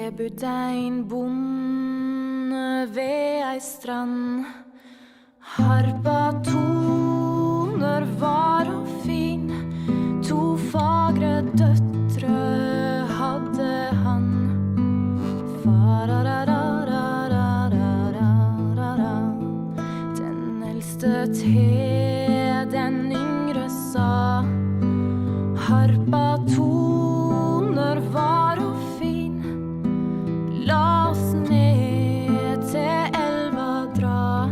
Det bodde en bonde ved ei strand. Harpa toner var og fin, to fagre døtre hadde han. Farararararararara. Den eldste til den yngre sa, harpa toner var og fin, la oss ned til elva dra.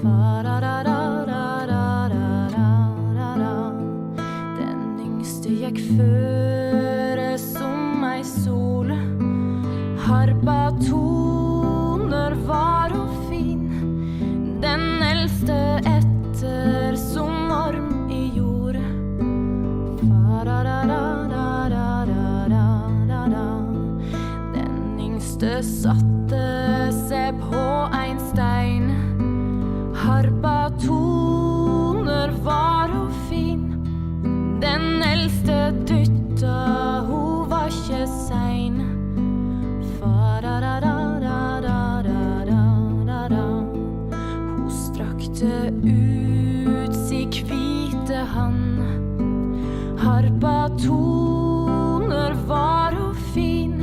Farararararararara. Den yngste gikk føre som ei sol, harpa toner var og fin, den eldste etter som orm i jord. Den yngste satte seg på ein stein, harpa toner var og fin, den eldste dytta, hun var ikke sein. Hun strakte ut si hvite hand, harpa toner var og fin,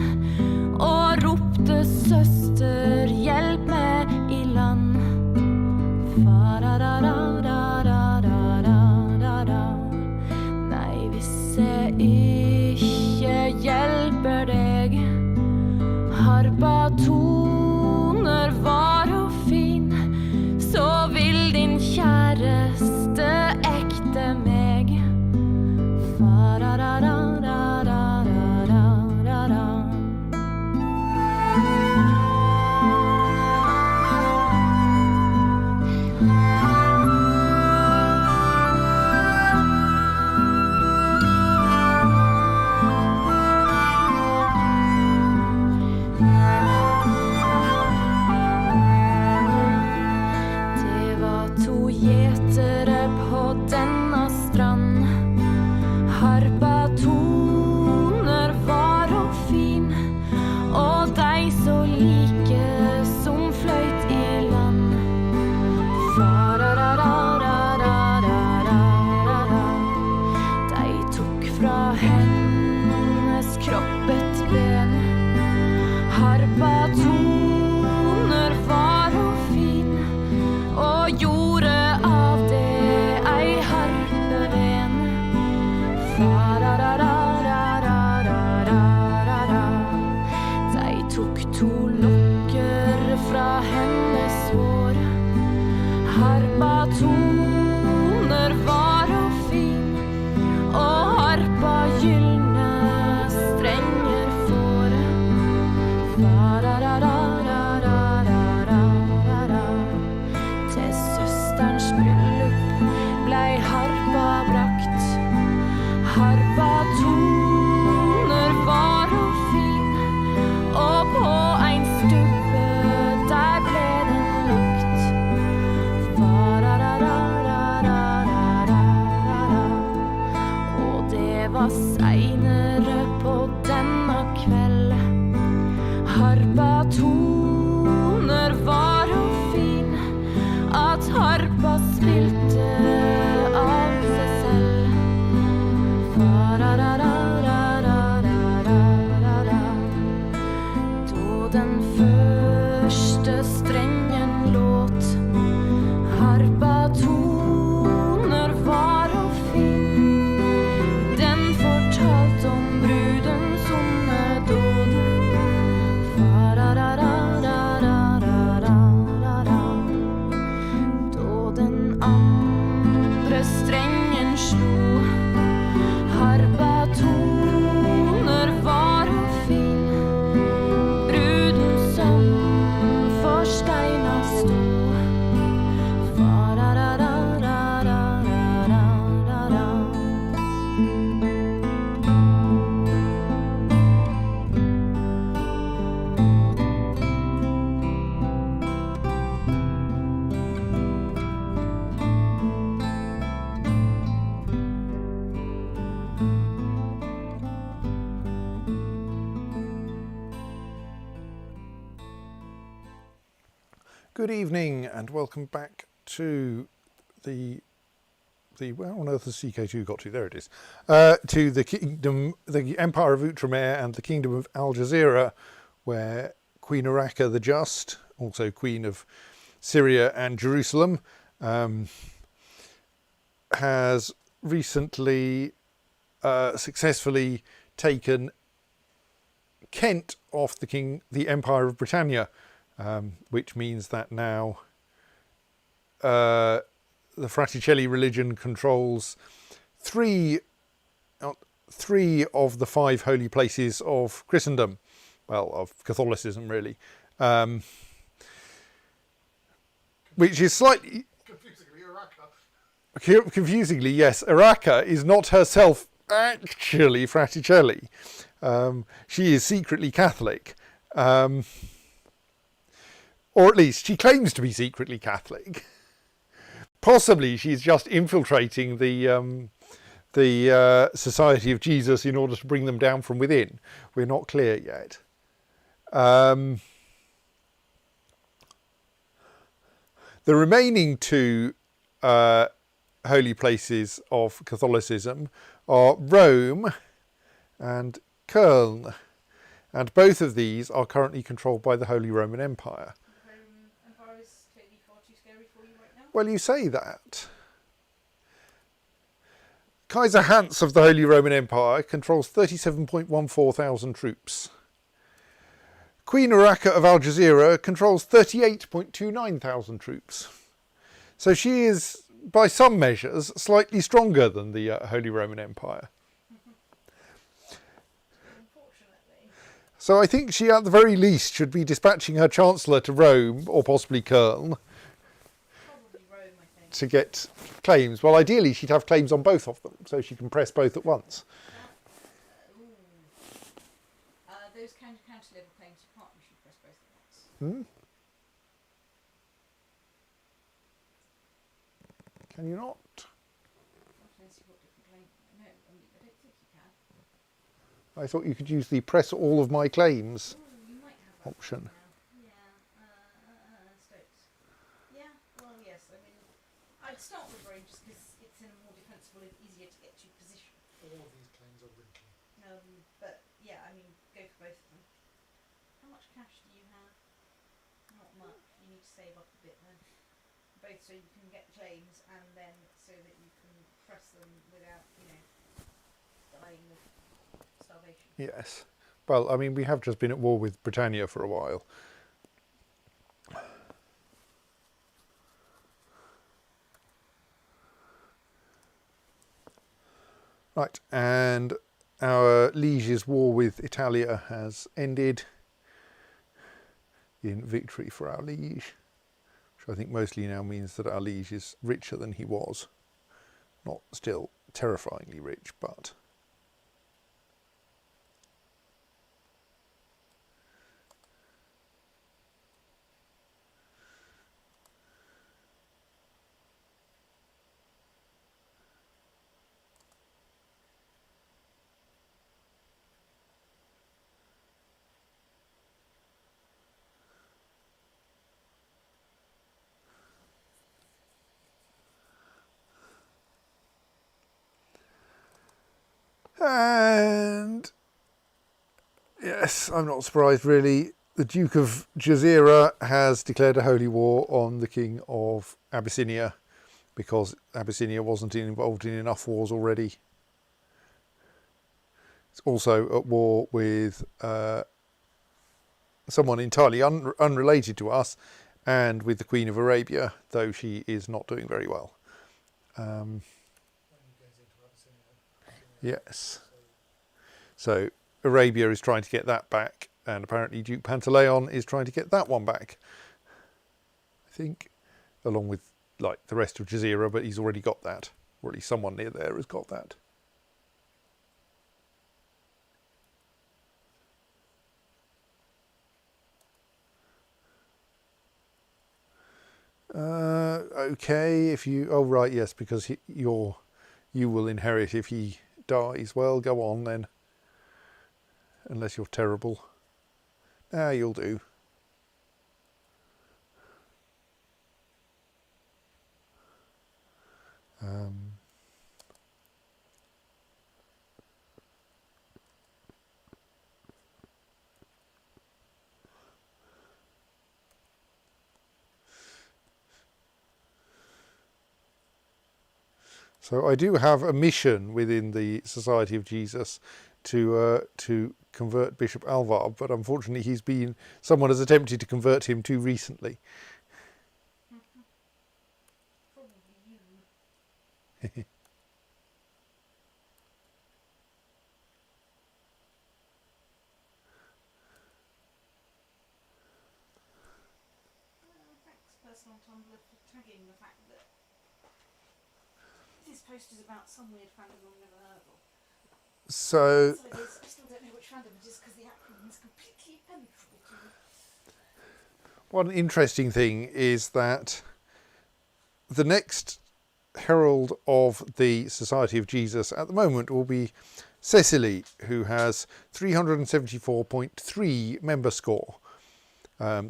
og ropte søster, hjelp meg i land. Nei, hvis jeg ikke hjelper deg, harpa toner var og fin, så vil din kjæreste ekte meg. Det var to gjetere på denne strand, harpa toner var og fin, og de så like som fløyt i land. De tok fra hennes kropp et ben, harpa toner var og fin, og gjorde av det ei harpeven. De tok to lokker fra hennes hår, harpa toner var og fin, og harpa gylne strenger får. Til søsterens bryllup blei harpa brakt, harpa toner var og fin, og på ein stubbe der ble den lagt. Og det var seinere på denne kveld, harpa toner var og fin, at harpa spilte av seg selv. Da den første strengen låt, harpa toner var og fin, den fortalt om brudens onde dåd. Good evening and welcome back to where on earth has CK2 got to? There it is. To the kingdom, the Empire of Outremer and the Kingdom of Al Jazeera, where Queen Araka the Just, also Queen of Syria and Jerusalem, has recently successfully taken Kent off the Empire of Britannia, which means that now the Fraticelli religion controls three of the 5 holy places of Christendom, well, of Catholicism really, which is slightly confusingly Araka. Confusingly, yes, Araka is not herself actually Fraticelli. She is secretly Catholic, or at least she claims to be secretly Catholic. Possibly she's just infiltrating the Society of Jesus in order to bring them down from within. We're not clear yet. The remaining 2 holy places of Catholicism are Rome and Köln, and both of these are currently controlled by the Holy Roman Empire. The Roman Empire is clearly far too scary for you right now. Well, you say that. Kaiser Hans of the Holy Roman Empire controls 37.14 thousand troops. Queen Araka of Al Jazeera controls 38.29 thousand troops. So she is, by some measures, slightly stronger than the Holy Roman Empire. Unfortunately. So I think she, at the very least, should be dispatching her Chancellor to Rome, or possibly Köln, Probably Rome, I think. to get claims. Well, ideally, she'd have claims on both of them, so she can press both at once. Those county level claims you can't usually press both at once. Can you not? Let's see what different claim. No, I don't think you can. I thought you could use the press all of my claims You might have that option. now. Yeah. Stokes. Yeah. Well, yes. I mean, I'd start with Rome just because it's in a more defensible and easier to get to position. All of these claims are wrinkly. But yeah, I mean, go for both of them. How much cash do you have? Not much. You need to save up a bit then. Both so you can get claims and then so that you can press them without, dying of starvation. Yes. Well, I mean, we have just been at war with Britannia for a while. Right, and our liege's war with Italia has ended in victory for our liege, which I think mostly now means that our liege is richer than he was. Not still terrifyingly rich, but... And yes, I'm not surprised really. The Duke of Jazeera has declared a holy war on the King of Abyssinia because Abyssinia wasn't involved in enough wars already. It's also at war with someone entirely unrelated to us and with the Queen of Arabia, though she is not doing very well. Yes. So Arabia is trying to get that back, and apparently Duke Pantaleon is trying to get that one back, I think, along with like the rest of Jazeera, but he's already got that, or at least someone near there has got that. Okay, if you... Oh, right, yes, because you will inherit if he dies. Well, go on then. Unless you're terrible. Ah, you'll do. Um, so I do have a mission within the Society of Jesus to convert Bishop Alvar, but unfortunately someone has attempted to convert him too recently. Probably you. Thanks, Personal Tumblr, for tagging the fact that this post is about some weird fandom I've never heard of. So So it is. I still don't know which fandom it is because the acronym is completely impenetrable to me. one interesting thing is that the next herald of the Society of Jesus at the moment will be Cecily, who has 374.3 member score. I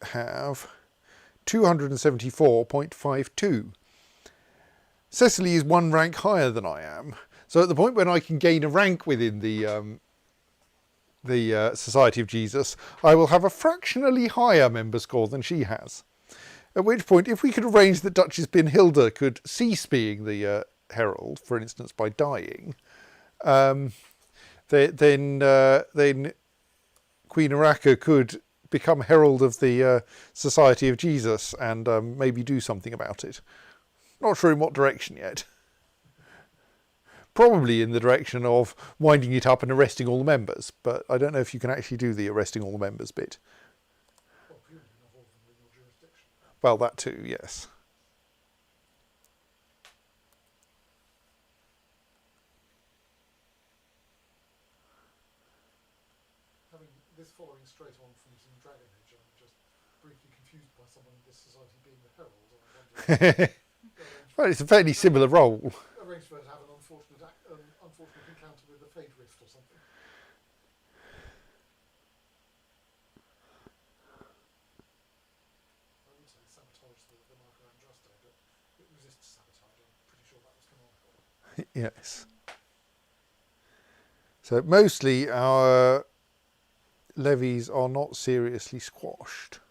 have 274.52. Cecily is one rank higher than I am, so at the point when I can gain a rank within the Society of Jesus, I will have a fractionally higher member score than she has. At which point, if we could arrange that Duchess Brynhilda could cease being the herald, for instance, by dying, then Queen Araka could become herald of the Society of Jesus and maybe do something about it. Not sure in what direction yet. Probably in the direction of winding it up and arresting all the members, but I don't know if you can actually do the arresting all the members bit. Well, presumably not all of them within your jurisdiction. Well, that too, yes. Having this following straight on from some Dragon Age, I'm just briefly confused by someone in this society being the herald. And I wonder Well, it's a fairly similar role. arrange for her to have an unfortunate encounter with the Fade Rift or something. I would say sabotage the Marco Andraste, but it resists sabotage. I'm pretty sure that was canonical. Yes. So mostly our levies are not seriously squashed.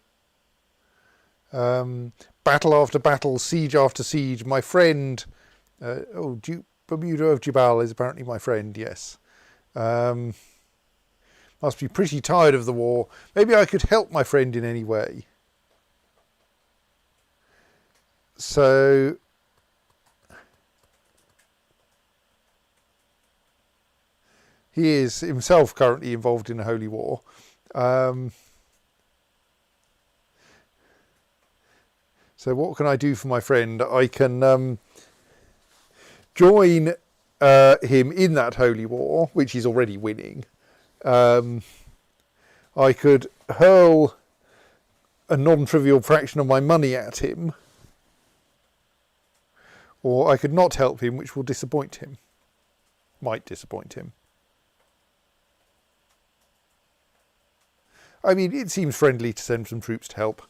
Battle after battle, siege after siege. My friend, Duke Bermuda of Jabal is apparently my friend, yes. Must be pretty tired of the war. Maybe I could help my friend in any way. So he is himself currently involved in a holy war. So what can I do for my friend? I can join him in that holy war, which he's already winning. I could hurl a non-trivial fraction of my money at him, or I could not help him, which will disappoint him. Might disappoint him. I mean, it seems friendly to send some troops to help.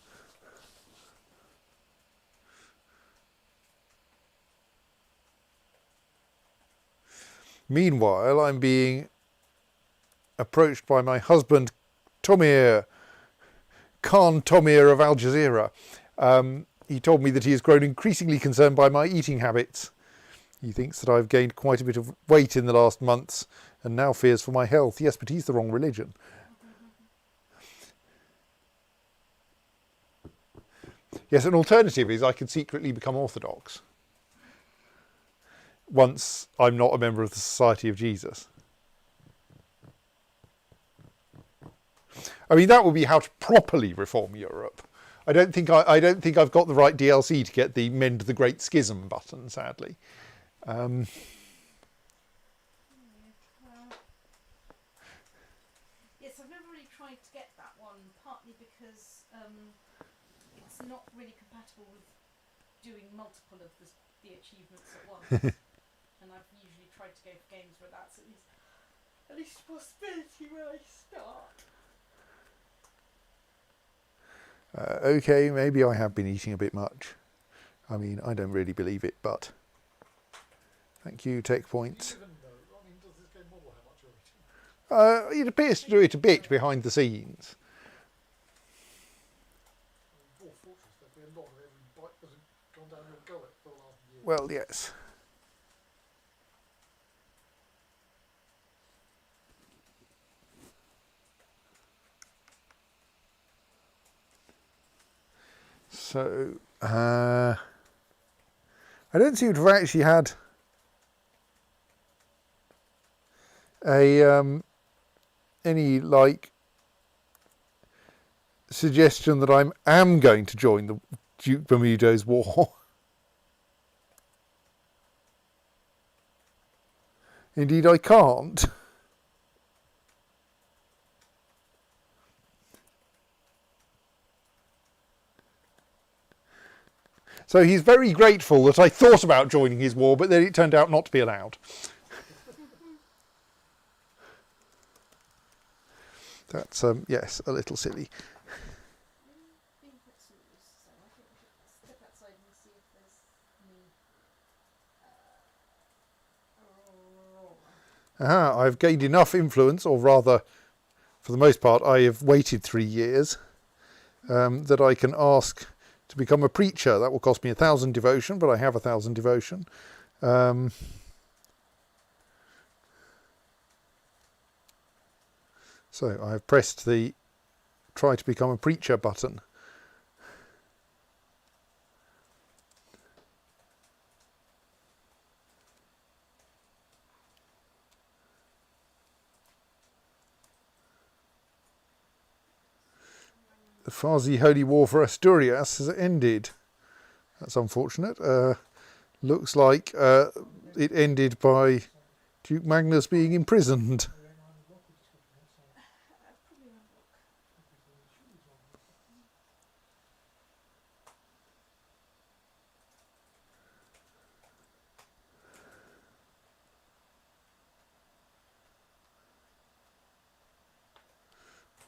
Meanwhile, I'm being approached by my husband, Tomir, Khan Tomir of Al Jazeera. He told me that he has grown increasingly concerned by my eating habits. He thinks that I've gained quite a bit of weight in the last months and now fears for my health. Yes, but he's the wrong religion. Yes, an alternative is I could secretly become Orthodox once I'm not a member of the Society of Jesus. I mean, that would be how to properly reform Europe. I don't think I've got the right DLC to get the Mend the Great Schism button, sadly. Yes, I've never really tried to get that one, partly because it's not really compatible with doing multiple of the achievements at once. And I've usually tried to go for games where that's at least a possibility where I start. Okay, maybe I have been eating a bit much. I mean, I don't really believe it, but thank you, Tech Do Points. you even know? I mean, does this game model how much you're eating? It appears to do it a bit behind the scenes. I mean, Dwarf Fortress, there'd be a lot of every bite that has gone down your gullet for the last year. Well, yes. So, I don't seem to have actually had a any like suggestion that I am going to join the Duke Bermudo's war. Indeed, I can't. So he's very grateful that I thought about joining his war, but then it turned out not to be allowed. That's, yes, a little silly. Being quite serious, so I think we should step outside and see if there's any aurora. I've gained enough influence, or rather, for the most part, I have waited 3 years, that I can ask to become a preacher. That will cost me 1,000 devotion, but I have 1,000 devotion. So I've pressed the try to become a preacher button. The Farsi Holy War for Asturias has ended. That's unfortunate. Looks like it ended by Duke Magnus being imprisoned. Probably around block.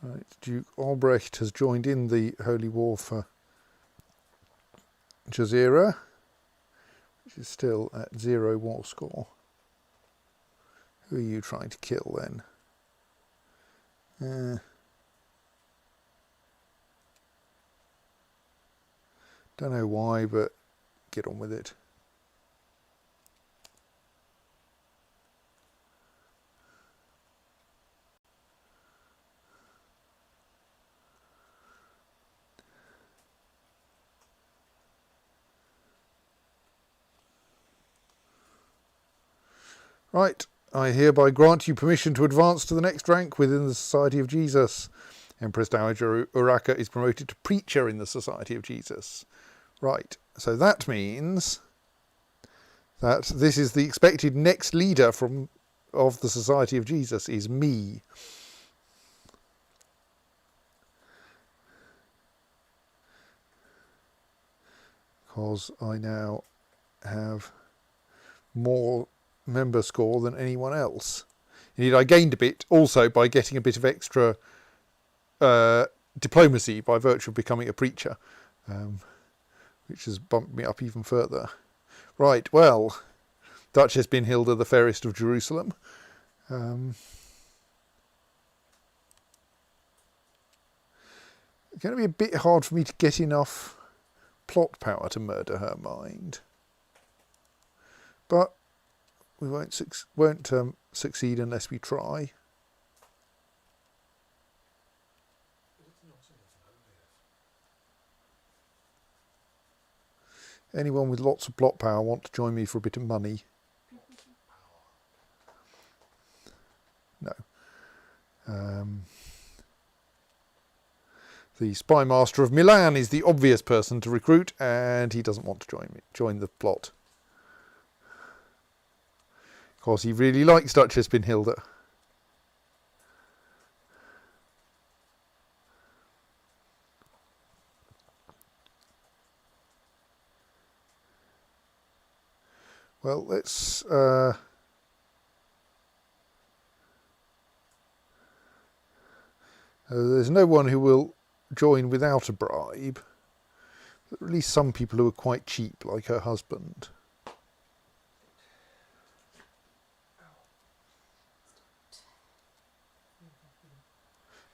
Right, Duke Albrecht has joined in the Holy War for Jazeera, which is still at 0 war score. Who are you trying to kill then? Don't know why, but get on with it. Right, I hereby grant you permission to advance to the next rank within the Society of Jesus. Empress Dowager Urraca is promoted to preacher in the Society of Jesus. Right, so that means that this is the expected next leader of the Society of Jesus is me. Because I now have more member score than anyone else. Indeed, I gained a bit also by getting a bit of extra diplomacy by virtue of becoming a preacher, which has bumped me up even further. Right, well, Duchess Brynhilda, the fairest of Jerusalem. It's going to be a bit hard for me to get enough plot power to murder her mind. But we won't succeed unless we try. Anyone with lots of plot power want to join me for a bit of money? No. The Spy Master of Milan is the obvious person to recruit, and he doesn't want to join the plot. Of course, he really likes Duchess Brynhilda. Well, let's there's no one who will join without a bribe, At least some people who are quite cheap, like her husband.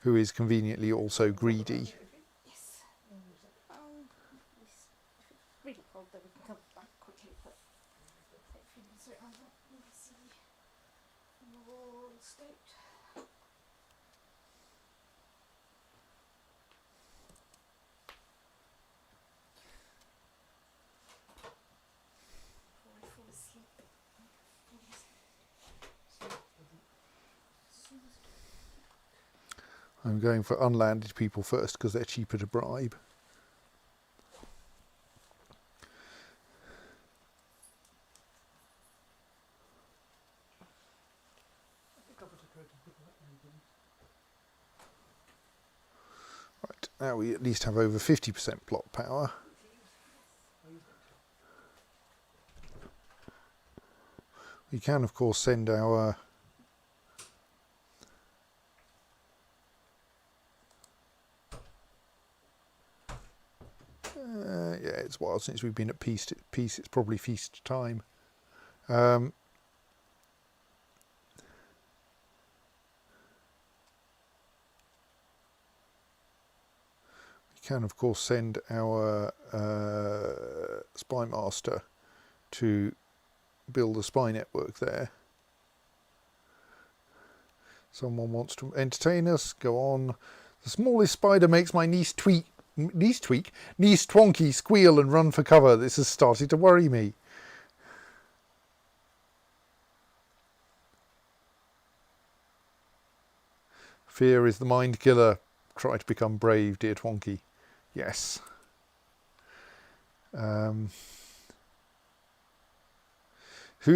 Who is conveniently also greedy. Yes. It's really cold though, we can come back quickly, but hopefully so I don't see the wall stoked. Before I fall asleep. I'm going for unlanded people first because they're cheaper to bribe. I think I would have heard people that maybe. Right, now we at least have over 50% plot power. We can, of course, send our yeah, it's a while since we've been at peace. It's probably feast time. We can, of course, send our spy master to build a spy network there. Someone wants to entertain us, go on. The smallest spider makes my niece Twonky squeal and run for cover. This has started to worry me. Fear is the mind killer. Try to become brave, dear Twonky. Yes. Who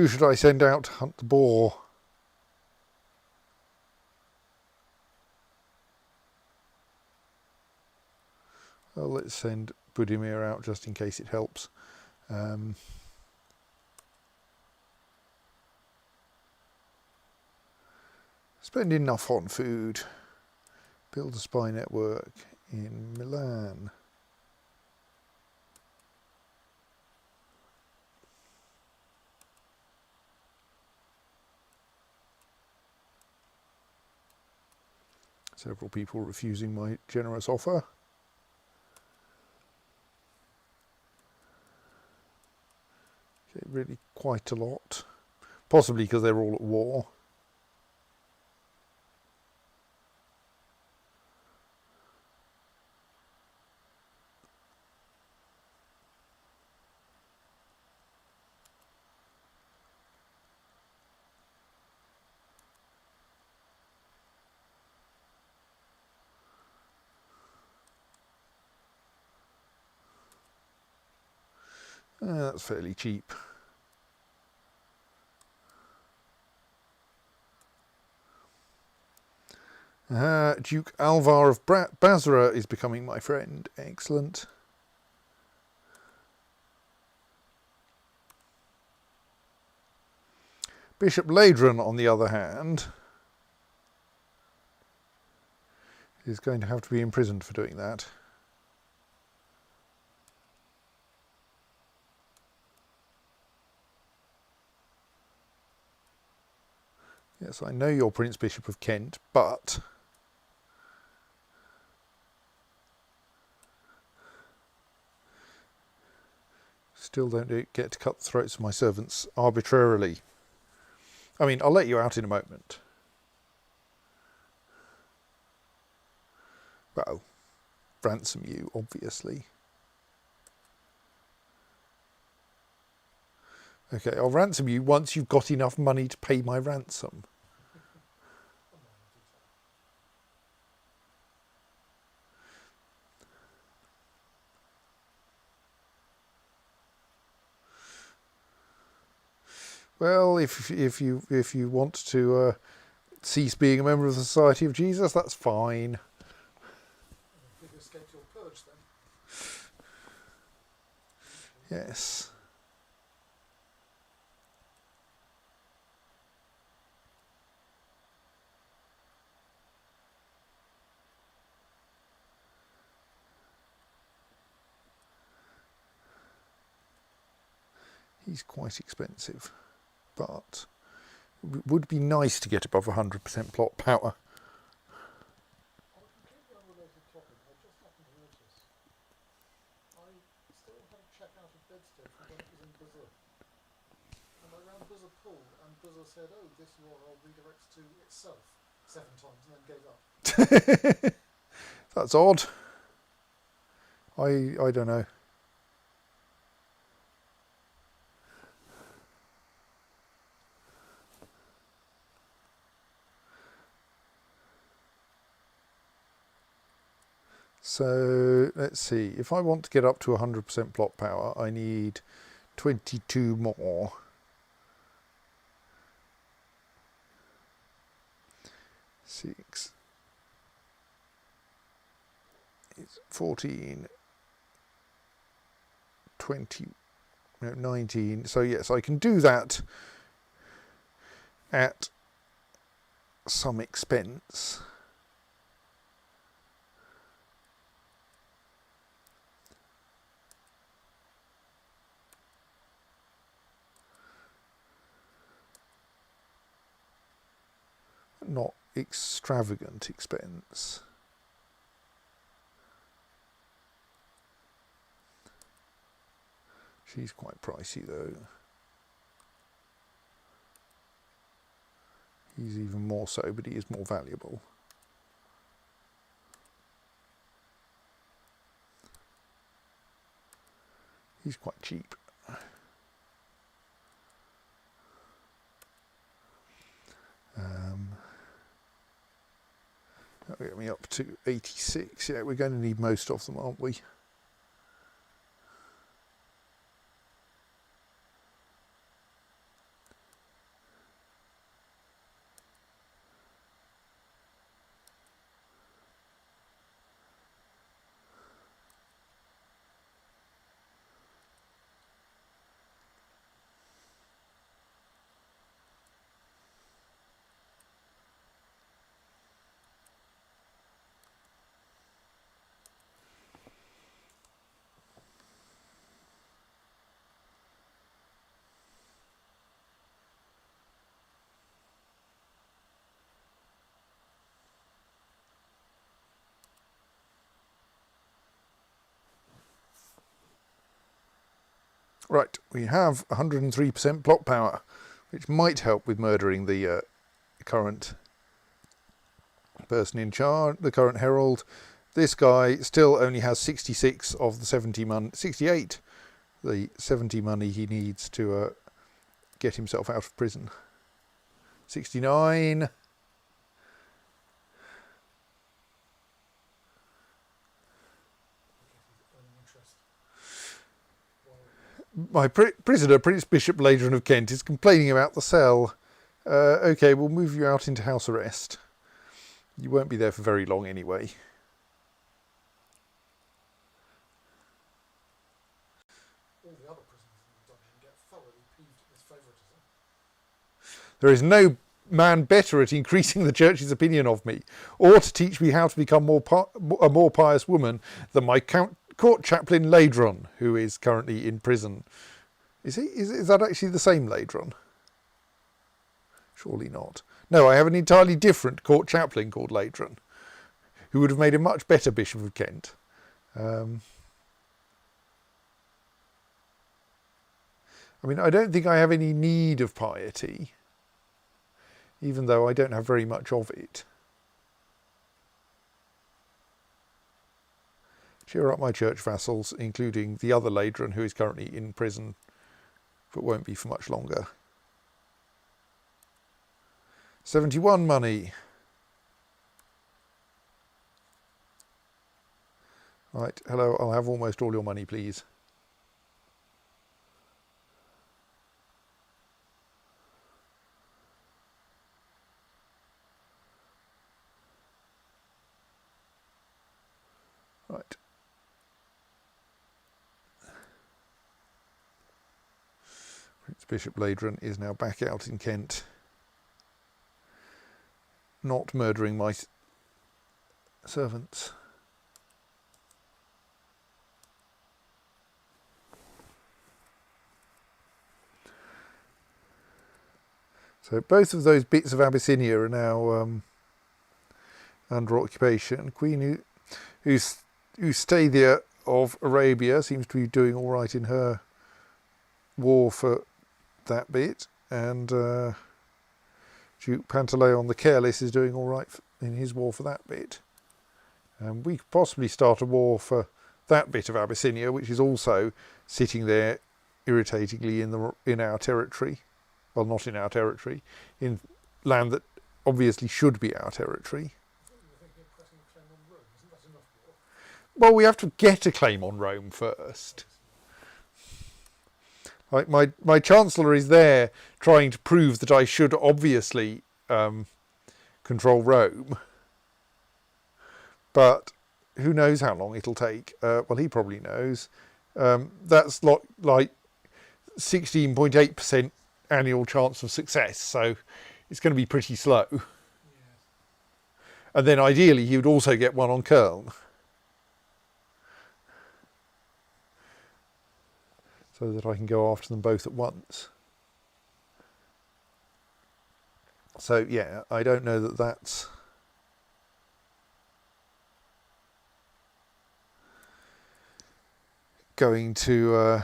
should I send out to hunt the boar? Well, let's send Budimir out just in case it helps. Spend enough on food. Build a spy network in Milan. Several people refusing my generous offer. Okay, really quite a lot. Possibly because they're all at war. That's fairly cheap. Duke Alvar of Basra is becoming my friend. Excellent. Bishop Ladron, on the other hand, is going to have to be imprisoned for doing that. Yes, I know you're Prince Bishop of Kent, but still don't get to cut the throats of my servants arbitrarily. I mean, I'll let you out in a moment. Well, ransom you, obviously. Okay, I'll ransom you once you've got enough money to pay my ransom. Well, if you want to cease being a member of the Society of Jesus, that's fine. You've escaped your purge then. Yes. He's quite expensive, but it would be nice to get above 100% plot power. On a completely unrelated topic, I just happened to notice I still had a check out of Bedstead from when it was in Buzzer. And I ran Buzzer pull, and Buzzer said, "Oh, this URL redirects to itself 7 times," and then gave up. That's odd. I don't know. So let's see, if I want to get up to 100% plot power, I need 22 more. 6. It's 14, 20, no, 19. So yes, I can do that at some expense. Not extravagant expense. She's quite pricey though. He's even more so, but he is more valuable. He's quite cheap. That'll get me up to 86. Yeah, we're going to need most of them, aren't we? Right, we have 103% plot power, which might help with murdering the current person in charge, the current herald. This guy still only has 66 of the 70 money, 68, the 70 money he needs to get himself out of prison. 69. My prisoner, Prince Bishop Ladron of Kent, is complaining about the cell. Okay, we'll move you out into house arrest. You won't be there for very long anyway. All the other prisoners in the dungeon get thoroughly peeved at this favouritism. There is no man better at increasing the church's opinion of me, or to teach me how to become a more pious woman than my court chaplain Ladron, who is currently in prison. Is he? Is that actually the same Ladron? Surely not. No, I have an entirely different court chaplain called Ladron, who would have made a much better Bishop of Kent. I mean, I don't think I have any need of piety, even though I don't have very much of it. Cheer up my church vassals, including the other Ladron, who is currently in prison, but won't be for much longer. 71 money. Right, hello, I'll have almost all your money, please. Right. Prince Bishop Ladron is now back out in Kent, not murdering my servants. So both of those bits of Abyssinia are now under occupation. Queen Eustathia of Arabia seems to be doing all right in her war for that bit, and Duke Pantaleon the Careless is doing all right in his war for that bit. We could possibly start a war for that bit of Abyssinia, which is also sitting there irritatingly in our territory. Well, not in our territory, in land that obviously should be our territory. Well, we have to get a claim on Rome first. Like my Chancellor is there trying to prove that I should obviously control Rome. But who knows how long it'll take? Well, he probably knows. That's like 16.8% annual chance of success, so it's going to be pretty slow. Yes. And then ideally he would also get one on Köln, so that I can go after them both at once. So yeah, I don't know that that's going to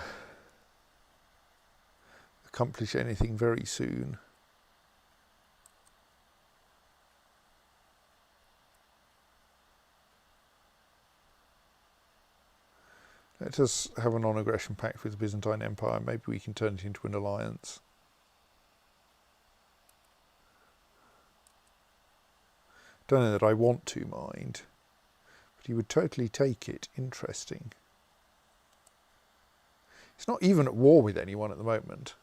accomplish anything very soon. Let us have a non-aggression pact with the Byzantine Empire. Maybe we can turn it into an alliance. Don't know that I want to mind, but he would totally take it. Interesting. He's not even at war with anyone at the moment.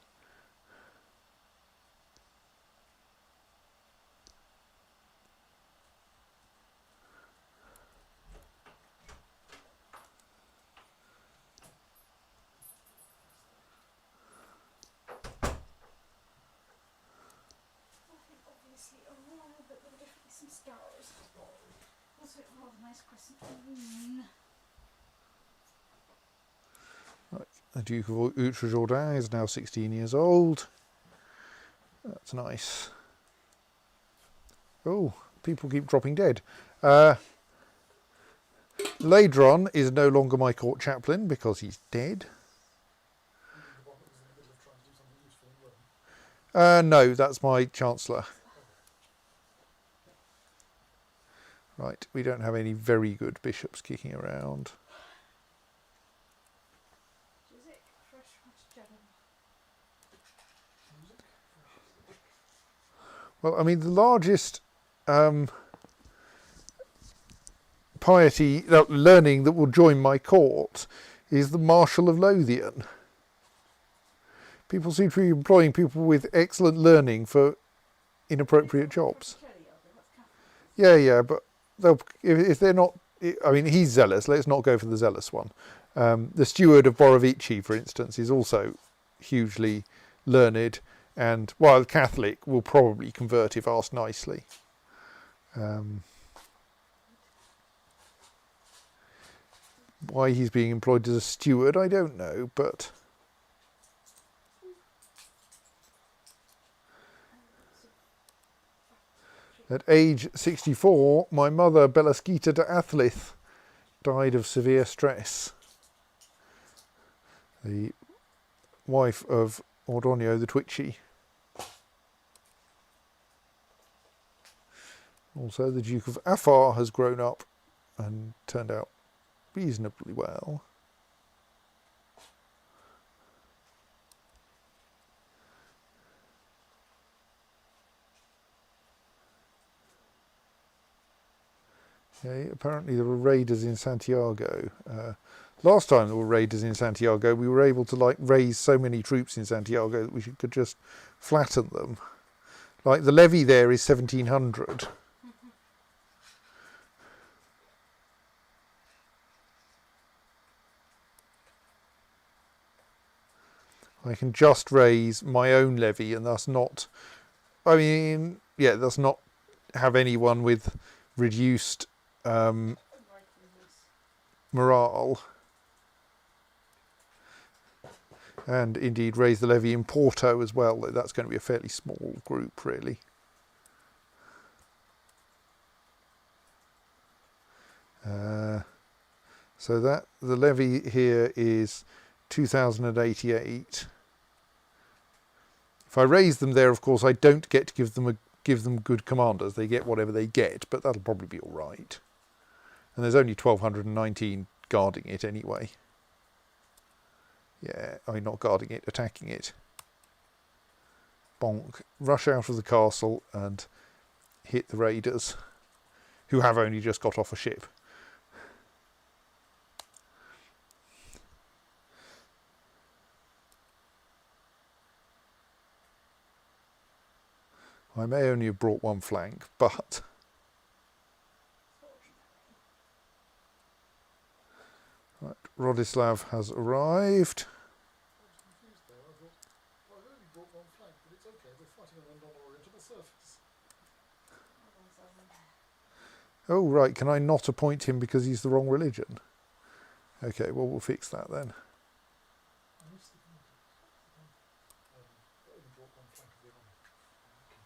The Duke of Outrejourdin is now 16 years old. That's nice. Oh, people keep dropping dead. Ladron is no longer my court chaplain because he's dead. No, that's my Chancellor. Right, we don't have any very good bishops kicking around. Well, I mean, the largest piety, learning that will join my court is the Marshal of Lothian. People seem to be employing people with excellent learning for inappropriate jobs. Yeah, but if they're not, I mean, he's zealous. Let's not go for the zealous one. The steward of Borovici, for instance, is also hugely learned, and while Catholic, will probably convert if asked nicely. Why he's being employed as a steward, I don't know, but at age 64, my mother, Belasquita de Athlith, died of severe stress. The wife of Ordonio the Twitchy. Also, the Duke of Afar has grown up and turned out reasonably well. Okay, apparently there were raiders in Santiago. Last time there were raiders in Santiago, we were able to raise so many troops in Santiago that we could just flatten them. Like the levy there is 1,700. I can just raise my own levy and thus not, thus not have anyone with reduced morale. And indeed raise the levy in Porto as well, though that's going to be a fairly small group really. So that the levy here is 2,088. If I raise them there, of course, I don't get to give them good commanders. They get whatever they get, but that'll probably be all right. And there's only 1,219 guarding it anyway. Yeah, I mean, not guarding it, attacking it. Bonk. Rush out of the castle and hit the raiders, who have only just got off a ship. I may only have brought one flank, but... Right, Rodislav has arrived. I was confused there. I thought, well, I've only brought one flank, but it's okay. We're fighting on a non-orientable surface. Oh, right, can I not appoint him because he's the wrong religion? Okay, well, we'll fix that then. I missed the point. I only brought one flank of the army. Okay.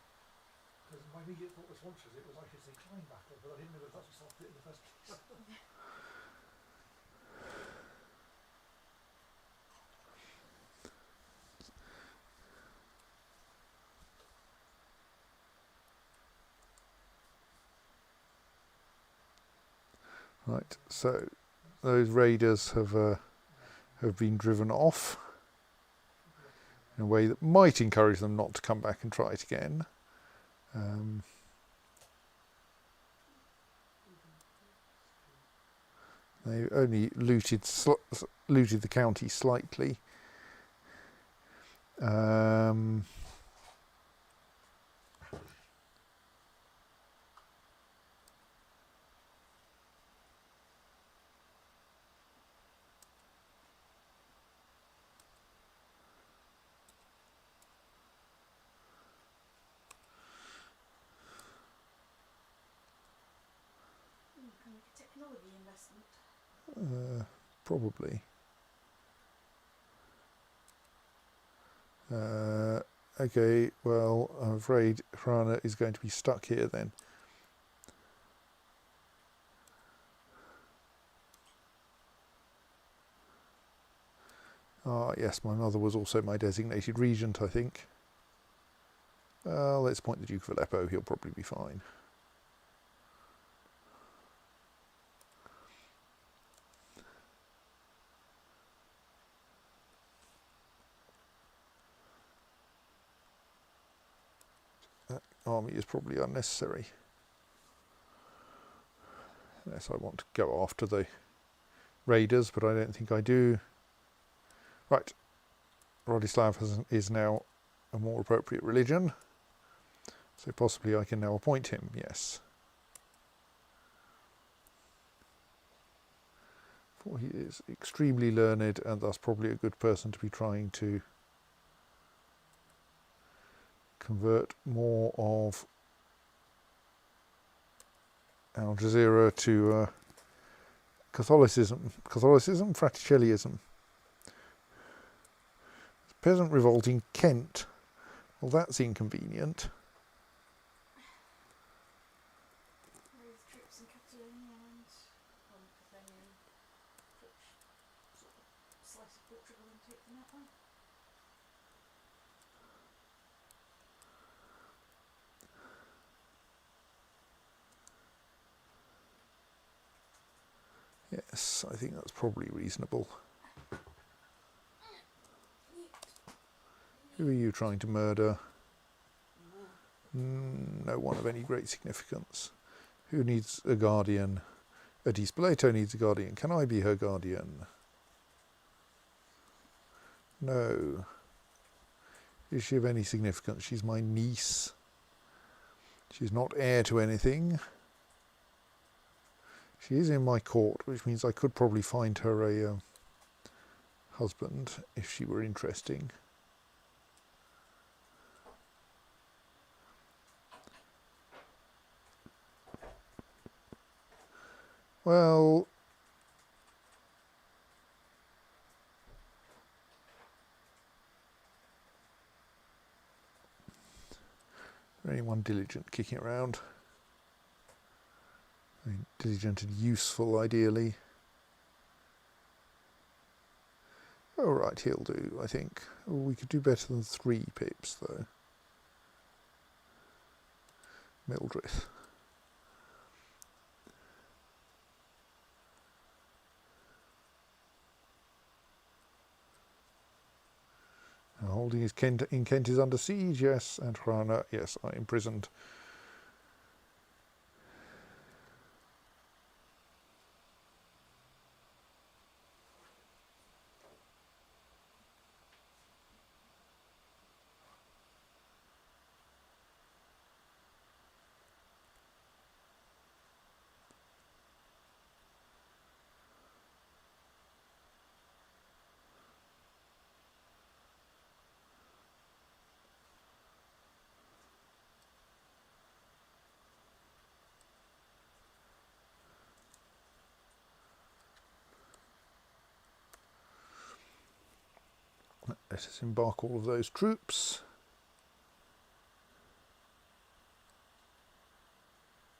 Because my immediate thought response was it was like it's a decline battle, but I didn't know that that's what started it in the first place. Right, so those raiders have been driven off in a way that might encourage them not to come back and try it again. They only looted the county slightly. Technology investment. Probably. Okay, well, I'm afraid Hrana is going to be stuck here then. Ah, yes, my mother was also my designated regent, I think. Let's appoint the Duke of Aleppo, he'll probably be fine. That army is probably unnecessary. Unless I want to go after the raiders, but I don't think I do. Right, Rodislav is now a more appropriate religion, so possibly I can now appoint him, yes. For he is extremely learned and thus probably a good person to be trying to convert more of Al Jazeera to Catholicism, Fraticelliism. Peasant revolt in Kent. Well, that's inconvenient. Raise troops in Catalonia and because then you slice of Portugal and take them that way. Yes, I think that's probably reasonable. Who are you trying to murder? No one of any great significance. Who needs a guardian? Di Spoleto needs a guardian. Can I be her guardian? No. Is she of any significance? She's my niece. She's not heir to anything. She is in my court, which means I could probably find her a husband if she were interesting. Well, there anyone diligent kicking around? I mean, diligent and useful, ideally. Oh, right, he'll do, I think. Oh, we could do better than 3 pips, though. Mildrith. Holding his Kent in Kent is under siege, yes, and Hrana, yes, are imprisoned. Let us embark all of those troops.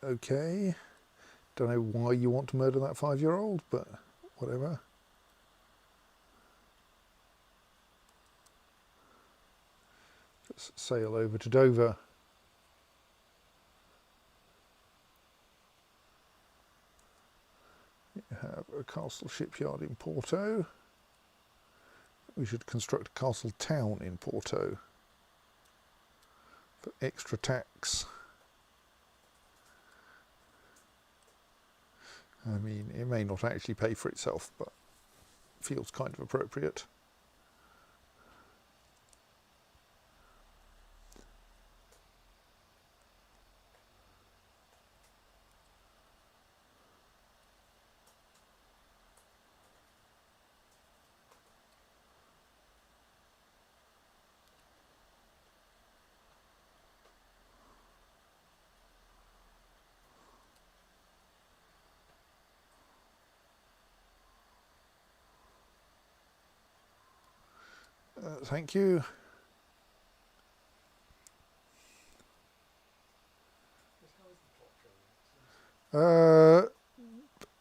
Okay. Don't know why you want to murder that 5-year-old, but whatever. Just sail over to Dover. You have a castle shipyard in Porto. We should construct a castle town in Porto for extra tax. I mean, it may not actually pay for itself, but feels kind of appropriate. Thank you.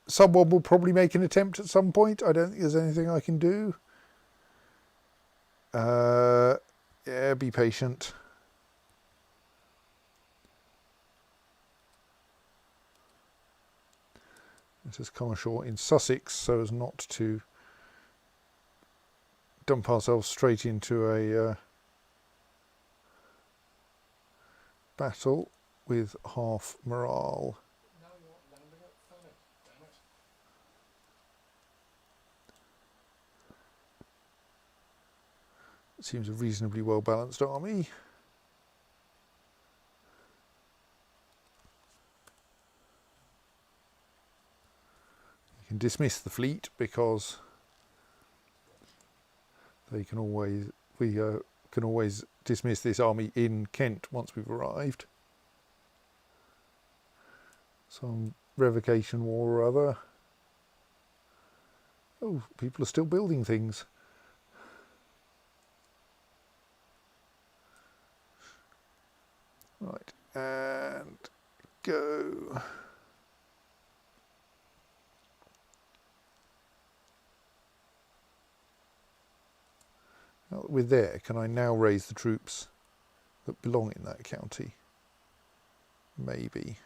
Someone will probably make an attempt at some point. I don't think there's anything I can do. Yeah, be patient. Let us come ashore in Sussex so as not to dump ourselves straight into a battle with half morale. Now you're landing at Thanet, damn it. It seems a reasonably well balanced army. You can dismiss the fleet because they can always can always dismiss this army in Kent once we've arrived. Some revocation war or other. Oh, people are still building things. Right, and go. Now that we're there, can I now raise the troops that belong in that county? Maybe.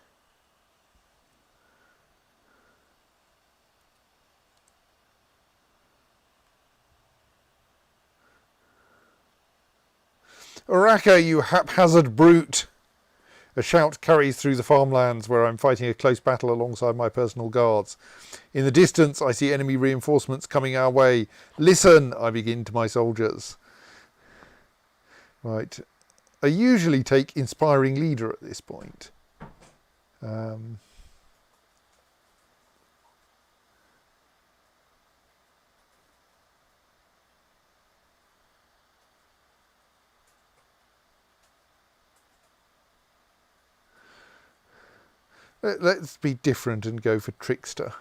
Oraka, you haphazard brute! A shout carries through the farmlands where I'm fighting a close battle alongside my personal guards. In the distance, I see enemy reinforcements coming our way. Listen, I begin to my soldiers. Right. I usually take inspiring leader at this point. Let's be different and go for trickster.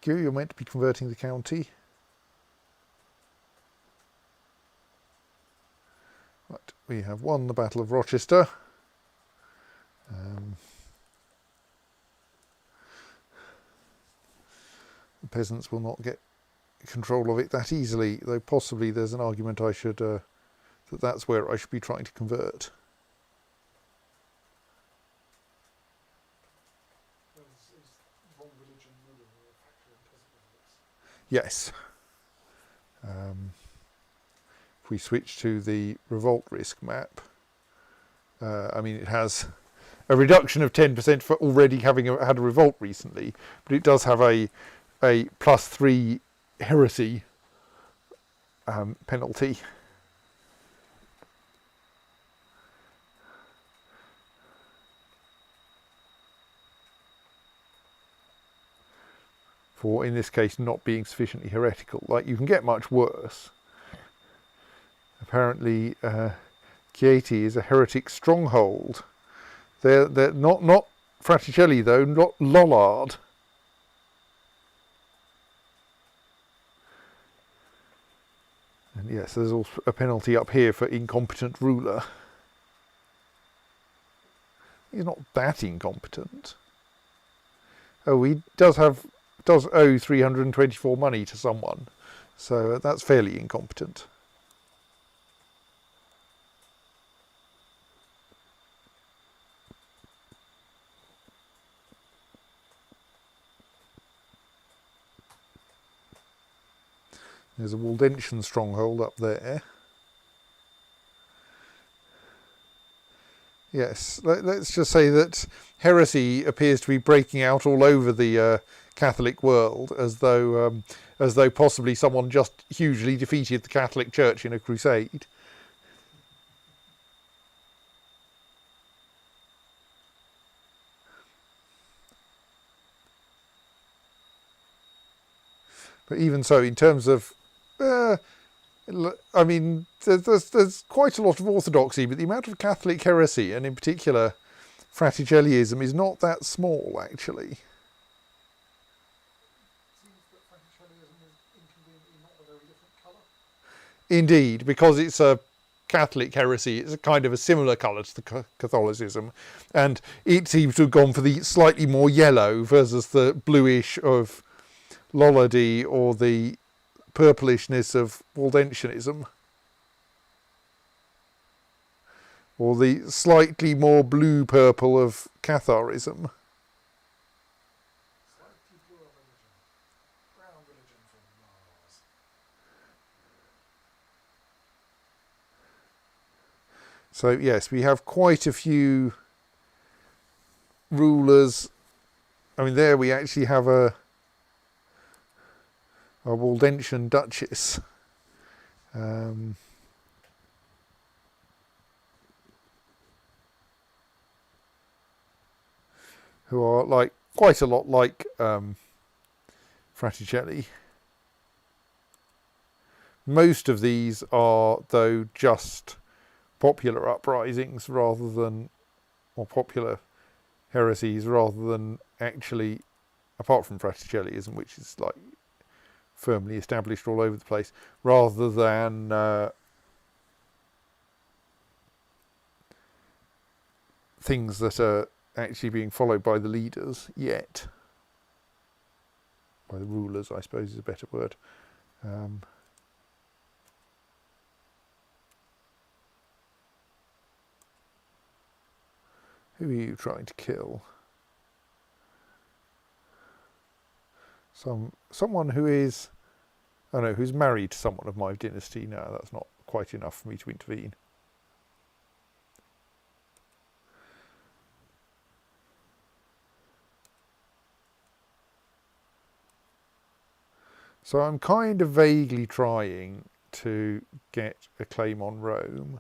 CK2, you're meant to be converting the county. Right, we have won the Battle of Rochester. The peasants will not get control of it that easily, though possibly there's an argument I should that's where I should be trying to convert. Is wrong religion ruling or a factor in peasant revolts? Yes. If we switch to the revolt risk map, I mean, it has a reduction of 10% for already having had a revolt recently, but it does have a +3 heresy penalty. For, in this case, not being sufficiently heretical. Like, you can get much worse. Apparently, Chieti is a heretic stronghold. They're not Fraticelli though, not Lollard. And yes, there's also a penalty up here for incompetent ruler. He's not that incompetent. Oh, he does owe 324 money to someone, so that's fairly incompetent. There's a Waldentian stronghold up there. Yes, let's just say that heresy appears to be breaking out all over the Catholic world, as though possibly someone just hugely defeated the Catholic Church in a crusade. But even so, in terms of I mean, there's quite a lot of orthodoxy, but the amount of Catholic heresy, and in particular Fraticelliism, is not that small, actually. Seems that Fraticelliism is inconveniently not a very different colour. Indeed, because it's a Catholic heresy, it's a kind of a similar colour to the Catholicism, and it seems to have gone for the slightly more yellow versus the bluish of Lollardy or the purplishness of Waldentianism, or the slightly more blue-purple of Catharism. Slightly bluer religion. Brown religion from Mars. So yes, we have quite a few rulers. I mean, there we actually have a Waldentian duchess. Who are like quite a lot like Fraticelli. Most of these are, though, just popular uprisings rather than, or popular heresies rather than actually, apart from Fraticelliism, which is like firmly established all over the place, rather than things that are actually being followed by the leaders yet. By the rulers, I suppose, is a better word. Who are you trying to kill? Someone who is, oh no, who's married to someone of my dynasty. No, that's not quite enough for me to intervene. So I'm kind of vaguely trying to get a claim on Rome,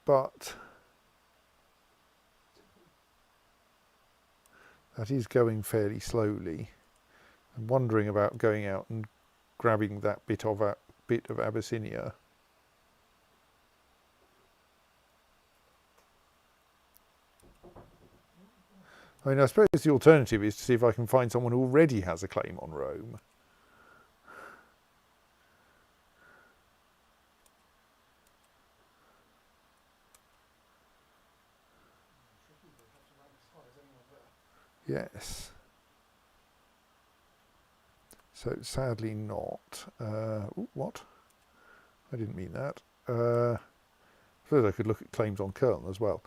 but that is going fairly slowly. I'm wondering about going out and grabbing that bit of Abyssinia. I mean, I suppose the alternative is to see if I can find someone who already has a claim on Rome. Tricky, they have to rank as high as anyone there. Yes. So sadly not. Ooh, what? I didn't mean that. I suppose I could look at claims on Köln as well.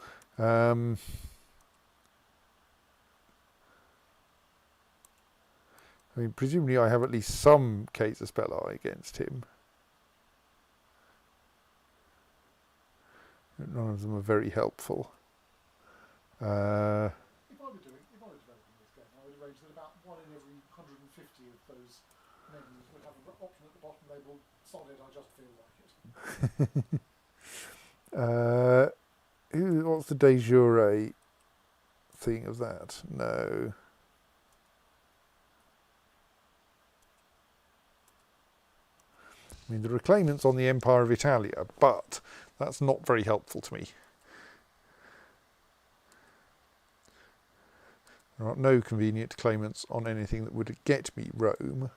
I mean, presumably I have at least some Caesarspelli against him. None of them are very helpful. If I were developing this game, I would arrange that about 1 in every 150 of those menus would have an option at the bottom labelled "solid, I just feel like it." What's the de jure thing of that? No. I mean, there are claimants on the Empire of Italia, but that's not very helpful to me. There are no convenient claimants on anything that would get me Rome.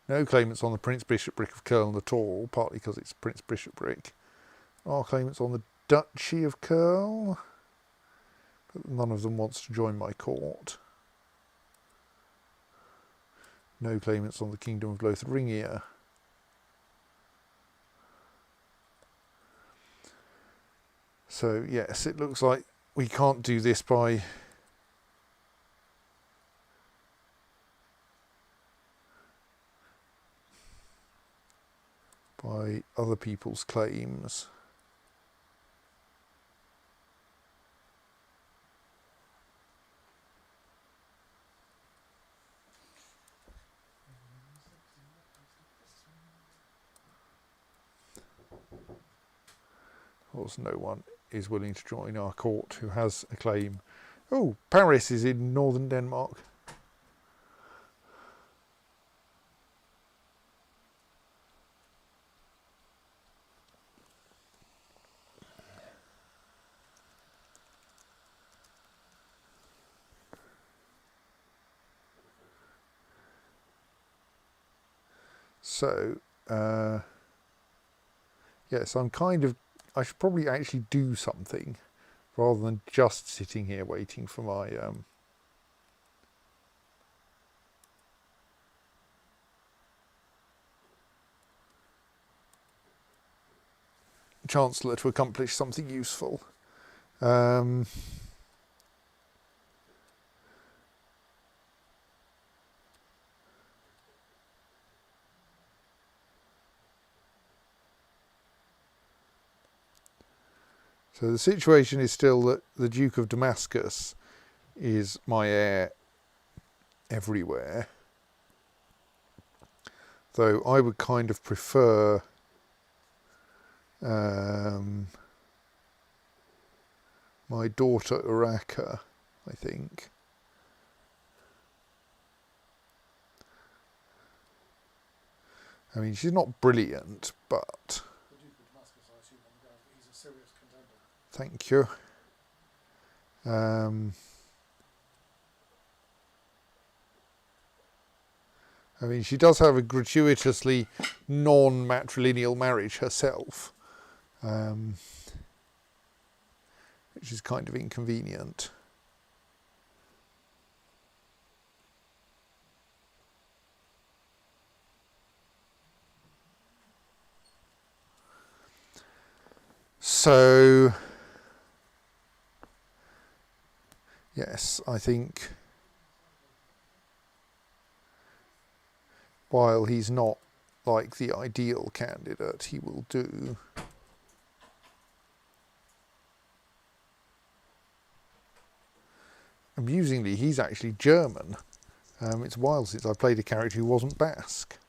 No claimants on the Prince-Bishopric of Köln at all, partly because it's Prince-Bishopric. Are claimants on the Duchy of Köln, but none of them wants to join my court. No claimants on the Kingdom of Lotharingia. So yes, it looks like we can't do this by other people's claims. Of course, no one is willing to join our court who has a claim. Oh, Paris is in northern Denmark. So, yes, I should probably actually do something rather than just sitting here waiting for my Chancellor to accomplish something useful. So the situation is still that the Duke of Damascus is my heir everywhere. Though I would kind of prefer my daughter Urraca, I think. I mean, she's not brilliant, but The Duke of Damascus, I assume, on the grounds that he's a serious contender. thank you. I mean, she does have a gratuitously non-matrilineal marriage herself, which is kind of inconvenient. So, yes, I think while he's not like the ideal candidate, he will do. Amusingly, he's actually German. It's a while since I played a character who wasn't Basque.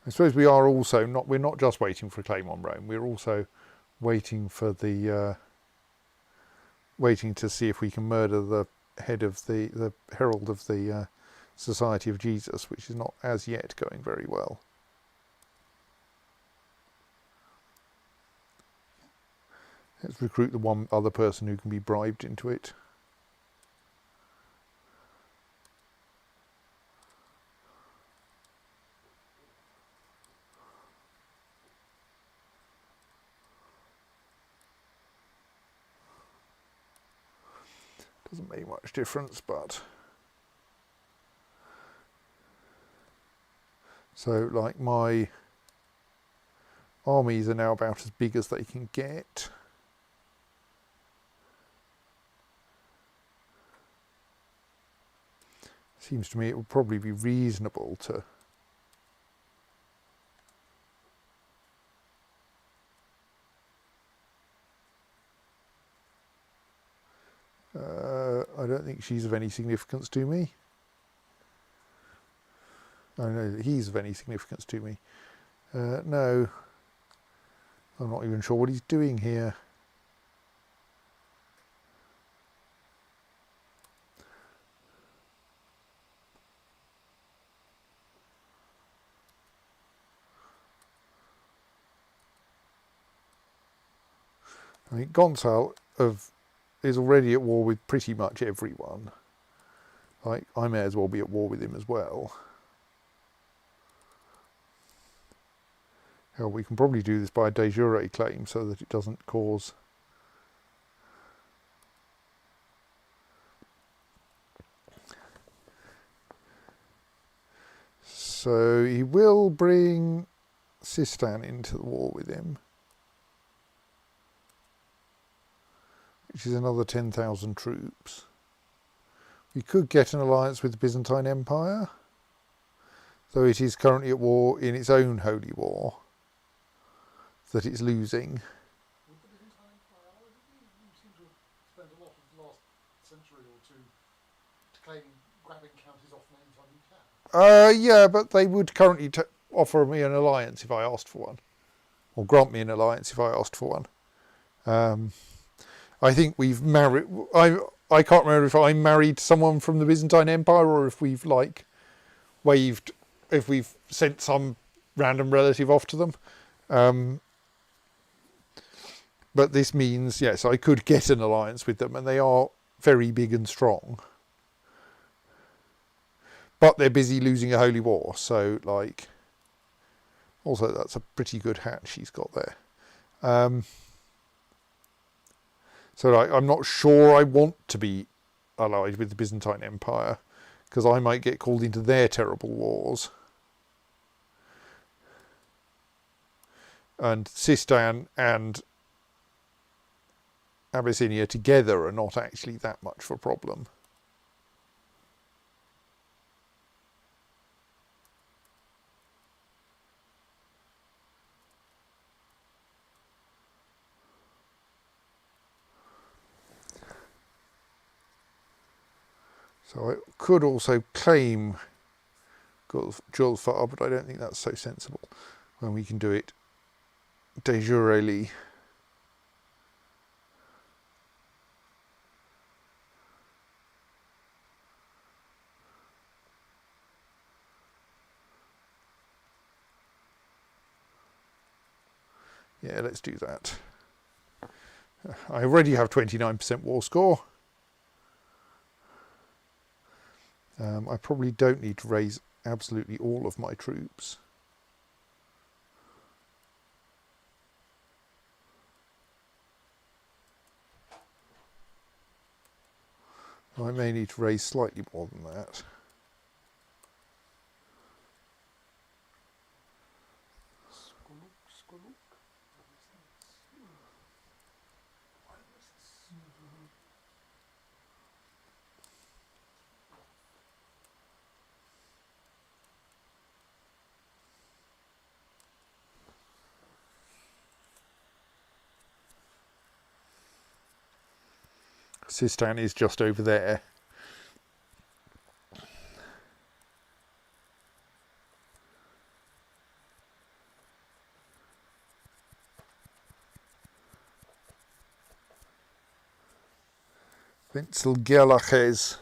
I suppose we are also not. We're not just waiting for a claim on Rome. We're also waiting for the waiting to see if we can murder the head of the herald of the Society of Jesus, which is not as yet going very well. Let's recruit the one other person who can be bribed into it. Doesn't make much difference, but so like my armies are now about as big as they can get. Seems to me it would probably be reasonable to I don't think she's of any significance to me. I know that he's of any significance to me. No, I'm not even sure what he's doing here. I mean, Gonçal is already at war with pretty much everyone. Like, I may as well be at war with him as well. Hell, we can probably do this by a de jure claim so that it doesn't cause... So he will bring Sistan into the war with him, which is another 10,000 troops. We could get an alliance with the Byzantine Empire, though it is currently at war in its own holy war that it's losing. With the Byzantine Empire, you seem to have spent a lot of the last century or two grabbing counties off me anytime you can. Yeah, but they would currently offer me an alliance if I asked for one, or grant me an alliance if I asked for one. I think we've married. I can't remember if I married someone from the Byzantine Empire or if we've like waived, if we've sent some random relative off to them. But this means, yes, I could get an alliance with them, and they are very big and strong. But they're busy losing a holy war, so like. Also, that's a pretty good hat she's got there. So like, I'm not sure I want to be allied with the Byzantine Empire, because I might get called into their terrible wars. And Sistan and Abyssinia together are not actually that much of a problem. So I could also claim Julfar, but I don't think that's so sensible when we can do it de jure-ly. Yeah, let's do that. I already have 29% war score. I probably don't need to raise absolutely all of my troops. I may need to raise slightly more than that. Sistan is just over there. Vincelgelaches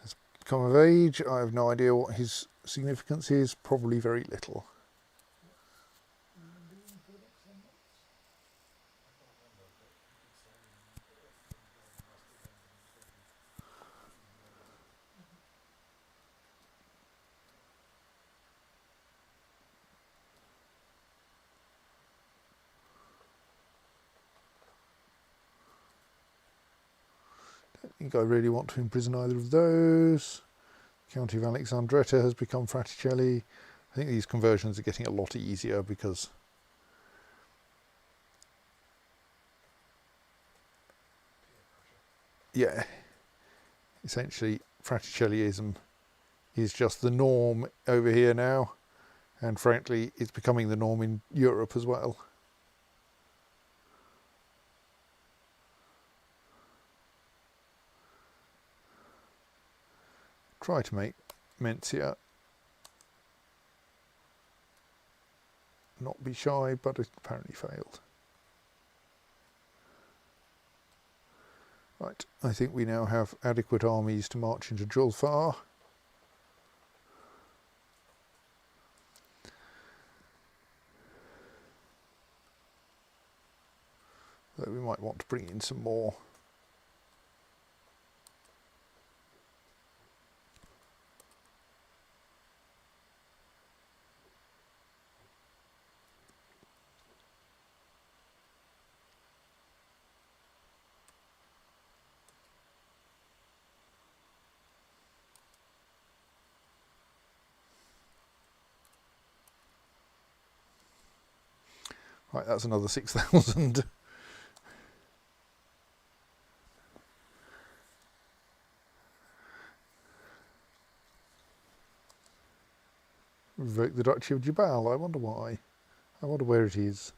has come of age. I have no idea what his significance is. Probably very little. For the next 10 months? I can't remember, but you did say last weekend and you said I think I really want to imprison either of those. County of Alexandretta has become Fraticelli. I think these conversions are getting a lot easier because yeah, essentially Fraticelliism is just the norm over here now, and frankly it's becoming the norm in Europe as well. Try to make Mencia not be shy, but it apparently failed. Right, I think we now have adequate armies to march into Julfar. Though we might want to bring in some more. Right, that's another 6,000. Revoke the Duchy of Jabal. I wonder why. I wonder where it is.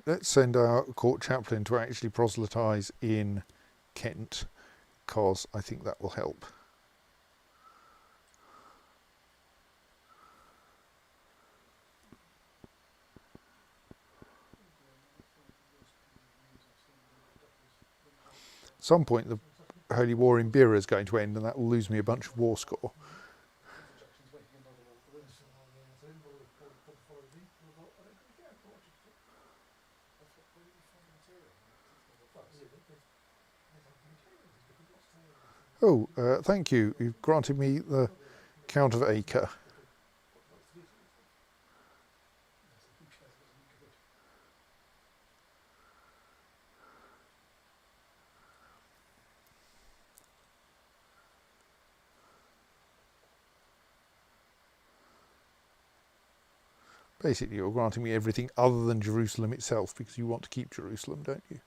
Let's send our court chaplain to actually proselytise in Kent, because I think that will help. At some point the Holy War in Beira is going to end, and that will lose me a bunch of war score. Oh, thank you. You've granted me the Count of Acre. Basically, you're granting me everything other than Jerusalem itself, because you want to keep Jerusalem, don't you?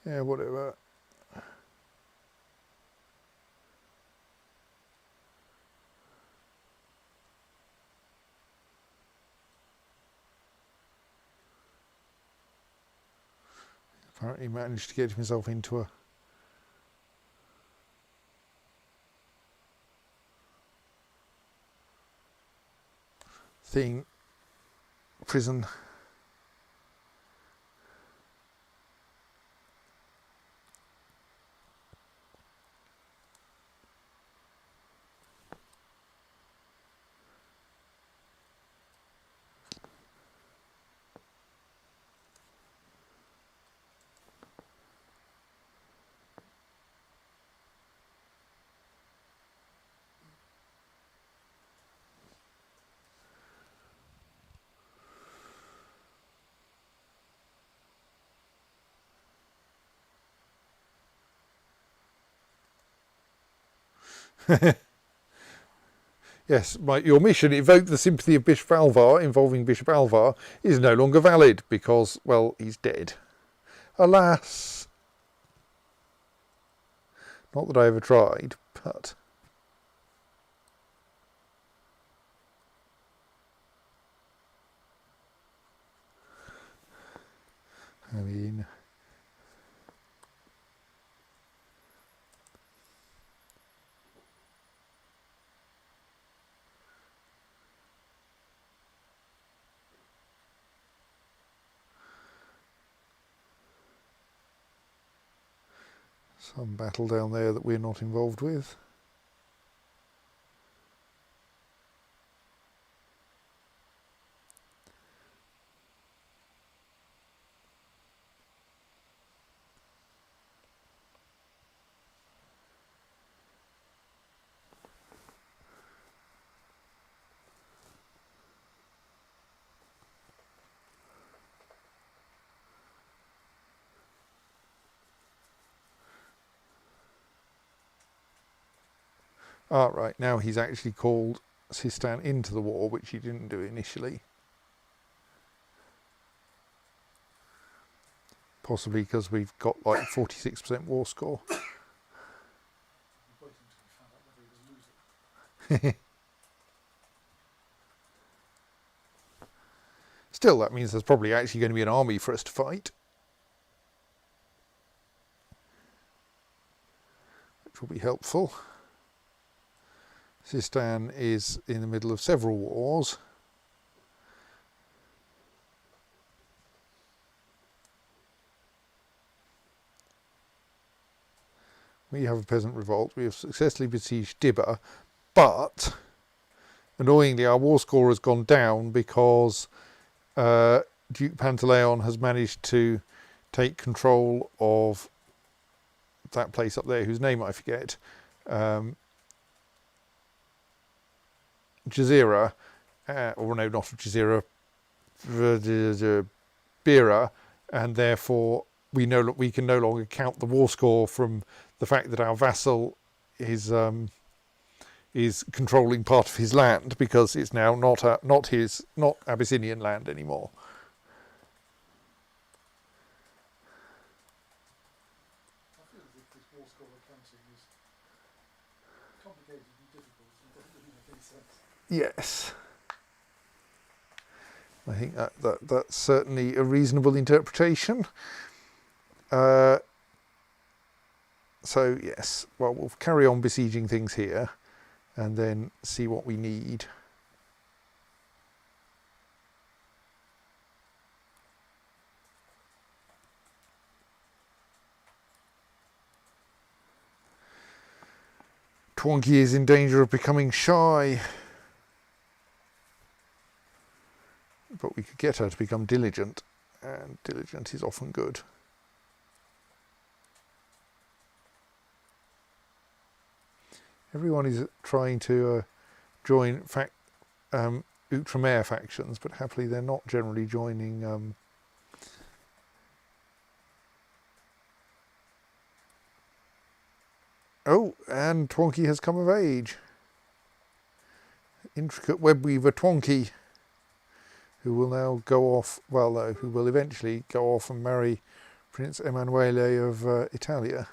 Yeah, whatever. Apparently managed to get himself into a thing, prison. Yes, your mission, evoke the sympathy of Bishop Alvar involving Bishop Alvar, is no longer valid because, well, he's dead. Alas. Not that I ever tried, but... I mean, some battle down there that we're not involved with. Ah, right, now he's actually called Sistan into the war, which he didn't do initially. Possibly because we've got like 46% war score. We waited until we found out whether he was losing. Still, that means there's probably actually going to be an army for us to fight, which will be helpful. Sistan is in the middle of several wars. We have a peasant revolt. We have successfully besieged Dibba, but annoyingly our war score has gone down because Duke Pantaleon has managed to take control of that place up there, whose name I forget, Jazeera, or no, not Jazeera, Beera, and therefore we can no longer count the war score from the fact that our vassal is controlling part of his land, because it's now not Abyssinian land anymore. I feel as if this war score accounting is complicated and difficult and doesn't really make any sense. Yes. I think that's certainly a reasonable interpretation. So yes, well, we'll carry on besieging things here and then see what we need. Twonky is in danger of becoming shy, but we could get her to become diligent, and diligent is often good. Everyone is trying to join Outremer factions, but happily they're not generally joining Oh, and Twonky has come of age. Intricate web weaver Twonky, who will now go off, well no, who will eventually go off and marry Prince Emanuele of Italia.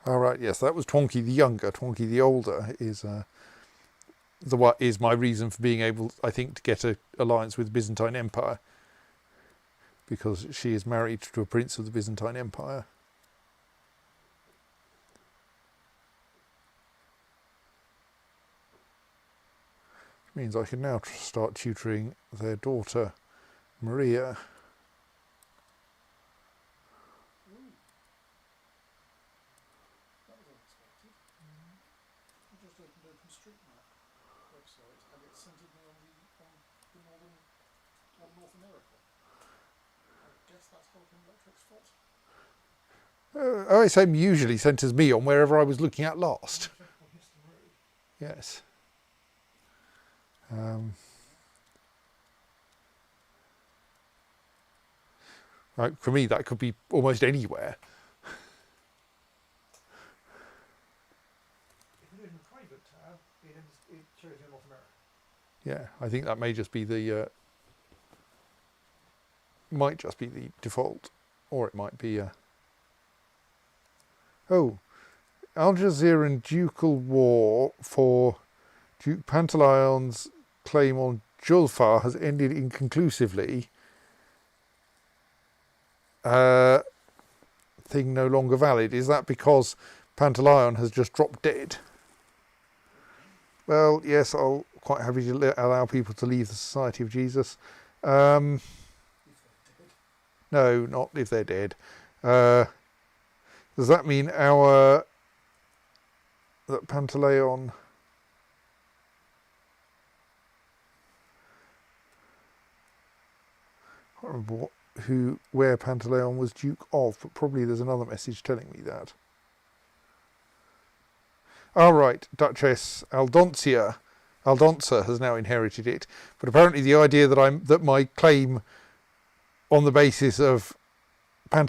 All right, yes, that was Twonky the younger. Twonky the older is my reason for being able, I think, to get an alliance with the Byzantine Empire, because she is married to a prince of the Byzantine Empire. Which means I can now start tutoring their daughter, Maria. That was unexpected. I just opened OpenStreetMap website and it centered me on North America. I guess that's Holcomb Electric's fault. OSM usually centres me on wherever I was looking at last. I used to work Yes. Right, for me, that could be almost anywhere. If you do it in a private tab, it shows you in North America. Yeah, I think that may just be the might just be the default, or it might be oh, Aljazeera ducal war for Duke Pantalyon's claim on Julfar has ended inconclusively. Thing no longer valid. Is that because Pantalyon has just dropped dead? Well, yes, I'll quite happy to allow people to leave the Society of Jesus. No, not if they're dead. Does that mean that Pantaleon? I can't remember where Pantaleon was Duke of, but probably there's another message telling me that. All right, Duchess Aldonza has now inherited it, but apparently the idea that my claim on the basis of my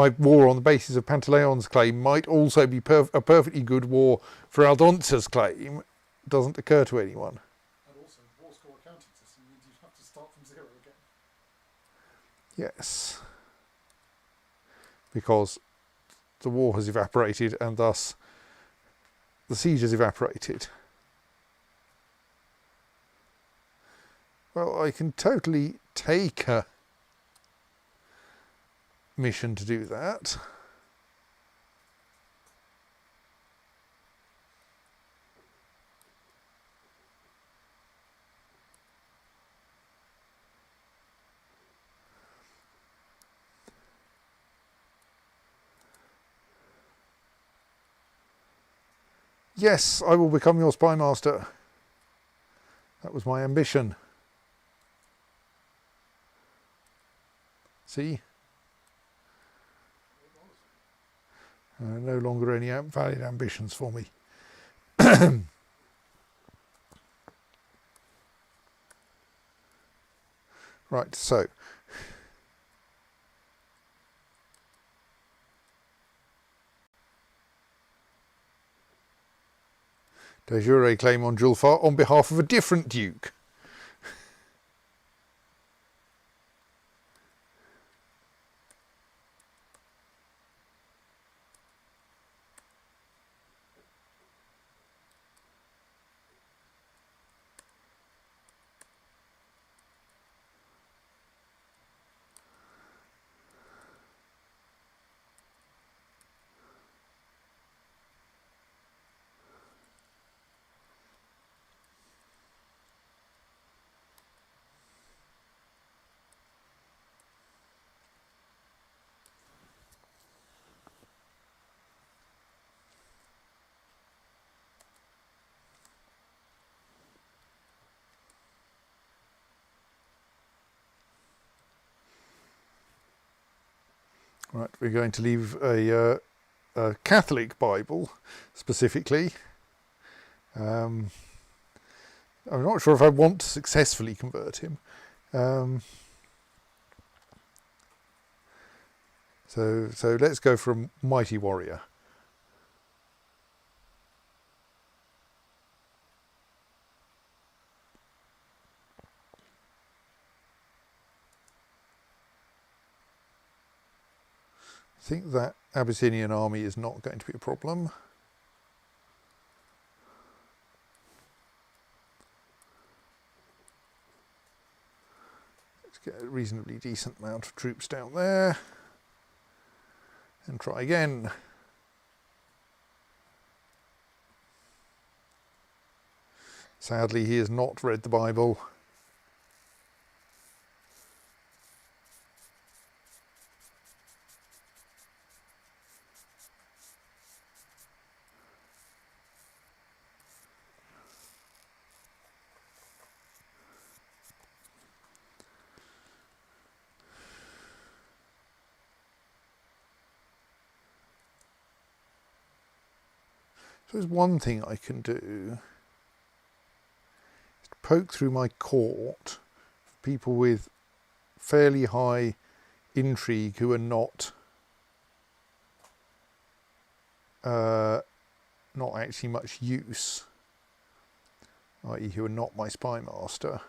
war on the basis of Pantaleon's claim might also be a perfectly good war for Aldonza's claim doesn't occur to anyone. And also, war score accounting system means you have to start from 0 again. Yes, because the war has evaporated and thus the siege has evaporated. Well, I can totally take a mission to do that. Yes, I will become your spy master. That was my ambition. See? No longer any valid ambitions for me. Right, so. De jure claim on Julfar on behalf of a different duke. Right, we're going to leave a Catholic Bible specifically. I'm not sure if I want to successfully convert him. So let's go for a mighty warrior. I think that Abyssinian army is not going to be a problem. Let's get a reasonably decent amount of troops down there and try again. Sadly, he has not read the Bible. So there's one thing I can do. Is to poke through my court for people with fairly high intrigue who are not actually much use, i.e. who are not my spy master.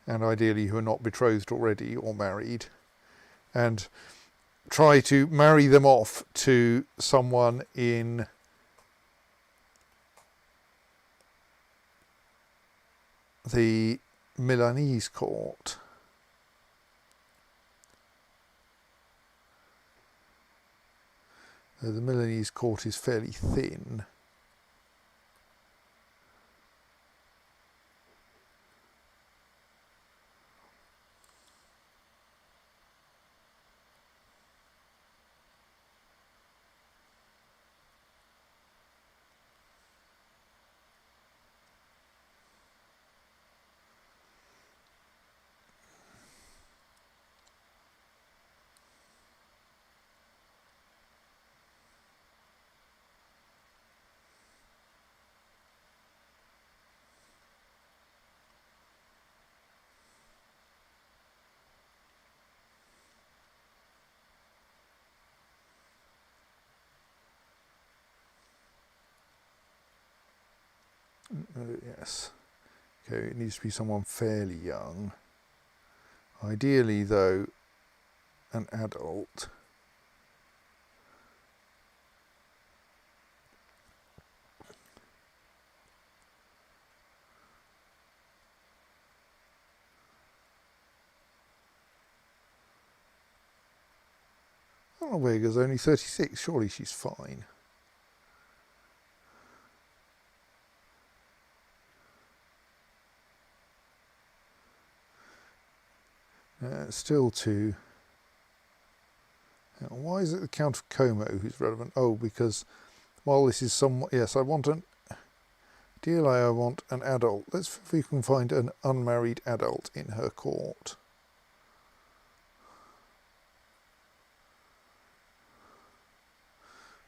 And ideally who are not betrothed already or married, and try to marry them off to someone in the Milanese court. The Milanese court is fairly thin. Yes. Okay, it needs to be someone fairly young. Ideally, though, an adult. Oh, Vega's only 36. Surely she's fine. Still too. Why is it the Count of Como who's relevant? Oh, because while this is somewhat, yes, I want an DLA. I want an adult. Let's see if we can find an unmarried adult in her court.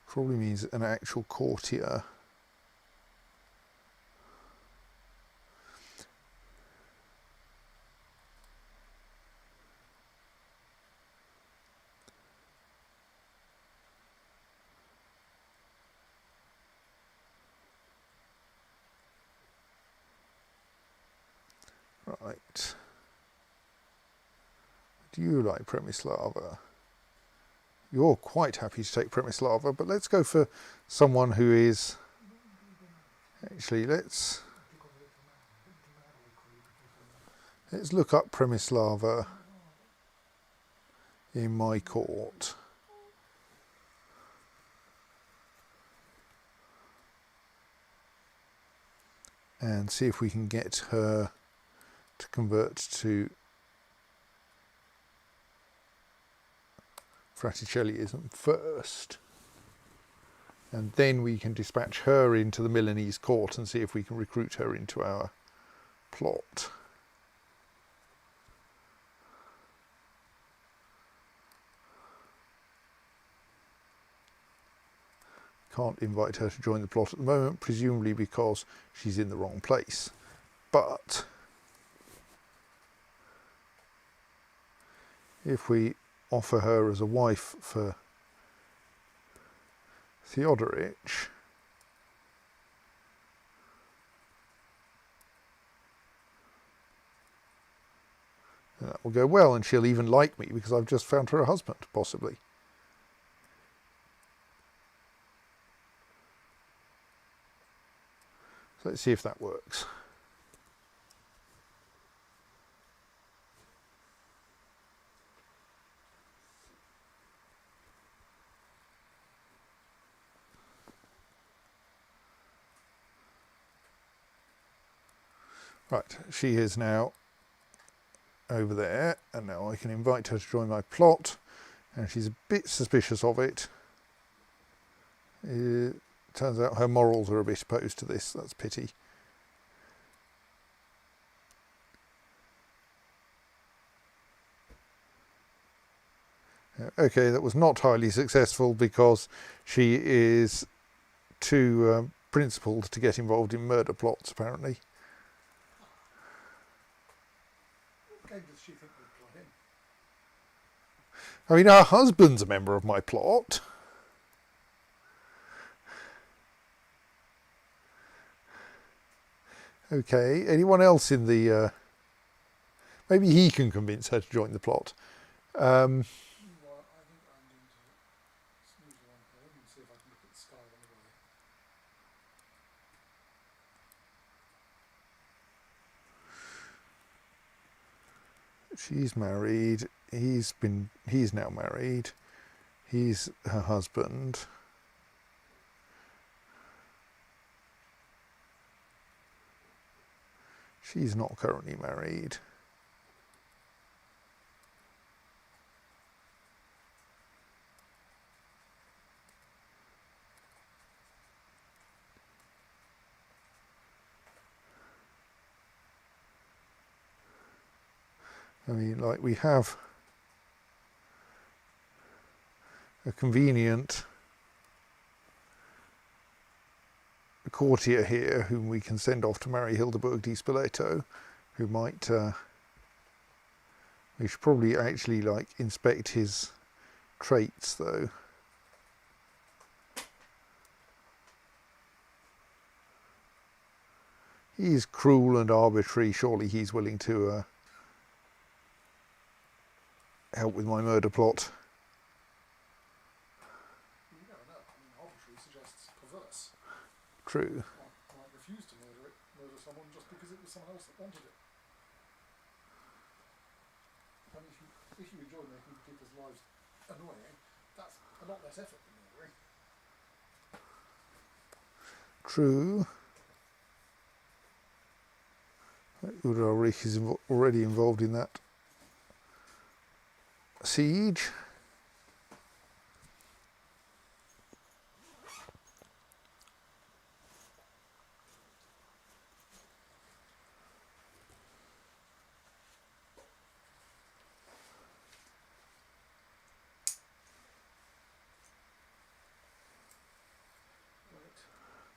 Probably means an actual courtier. Right. Do you like Premislava? You're quite happy to take Premislava, but let's go for someone who is... Actually, let's look up Premislava in my court. And see if we can get her to convert to Fraticelliism first, and then we can dispatch her into the Milanese court and see if we can recruit her into our plot. Can't invite her to join the plot at the moment, presumably because she's in the wrong place. But if we offer her as a wife for Theodorich, and that will go well, and she'll even like me because I've just found her a husband, possibly. So let's see if that works. Right, she is now over there, and now I can invite her to join my plot, and she's a bit suspicious of it. It turns out her morals are a bit opposed to this. That's a pity. Okay, that was not highly successful because she is too principled to get involved in murder plots, apparently. What game does she think we play in? I mean, her husband's a member of my plot. Okay, anyone else in the... maybe he can convince her to join the plot. Well, I think I'm going to snooze along home and see if I can look at the sky on the way. She's married. He's now married. He's her husband. She's not currently married. I mean, like, we have a convenient courtier here whom we can send off to marry Hildeburg di Spoleto, who might... we should probably actually, like, inspect his traits, though. He's cruel and arbitrary. Surely he's willing to help with my murder plot. You never know. I mean, arbitrary suggests perverse. True. Might refuse to murder someone just because it was someone else that wanted it. I mean, if you enjoy making people's lives annoying, that's a lot less effort than murdering. True. Ulrich is already involved in that siege.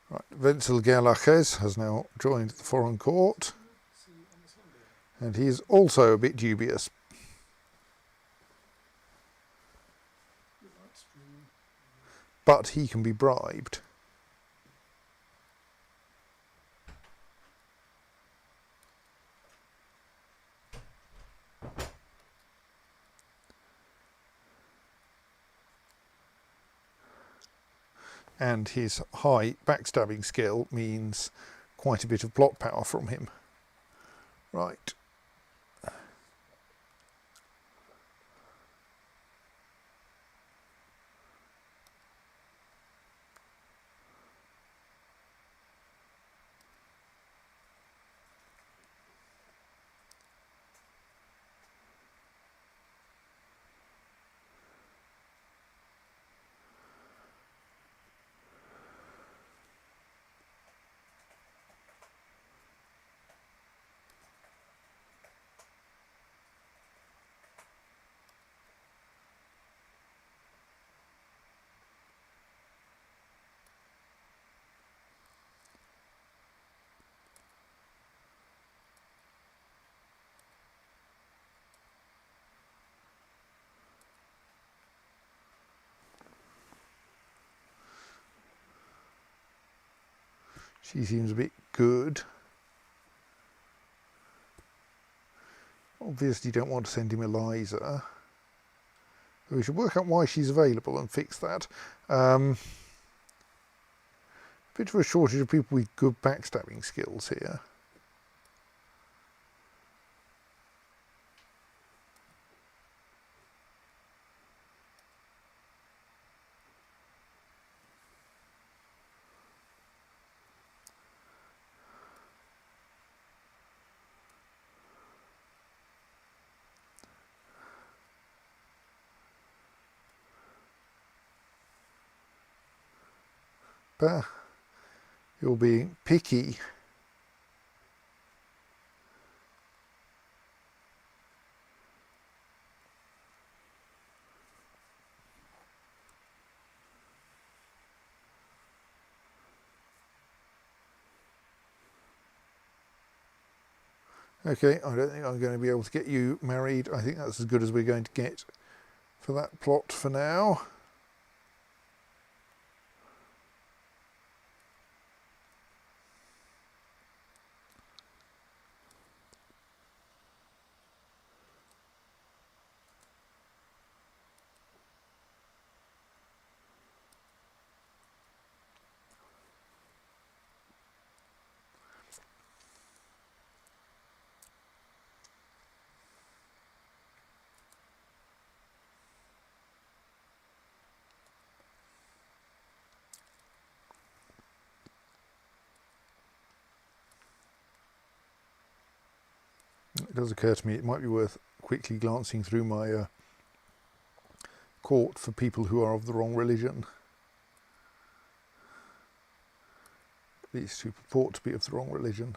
Right, Wenzel Gerlaches has now joined the foreign court, See you on the Sunday. and he is also a bit dubious. Good night, stream. But he can be bribed. And his high backstabbing skill means quite a bit of plot power from him. Right. She seems a bit good. Obviously don't want to send him Eliza. We should work out why she's available and fix that. Bit of a shortage of people with good backstabbing skills here. Bah, you're being picky. Okay, I don't think I'm going to be able to get you married. I think that's as good as we're going to get for that plot for now. It does occur to me it might be worth quickly glancing through my court for people who are of the wrong religion. At least who purport to be of the wrong religion.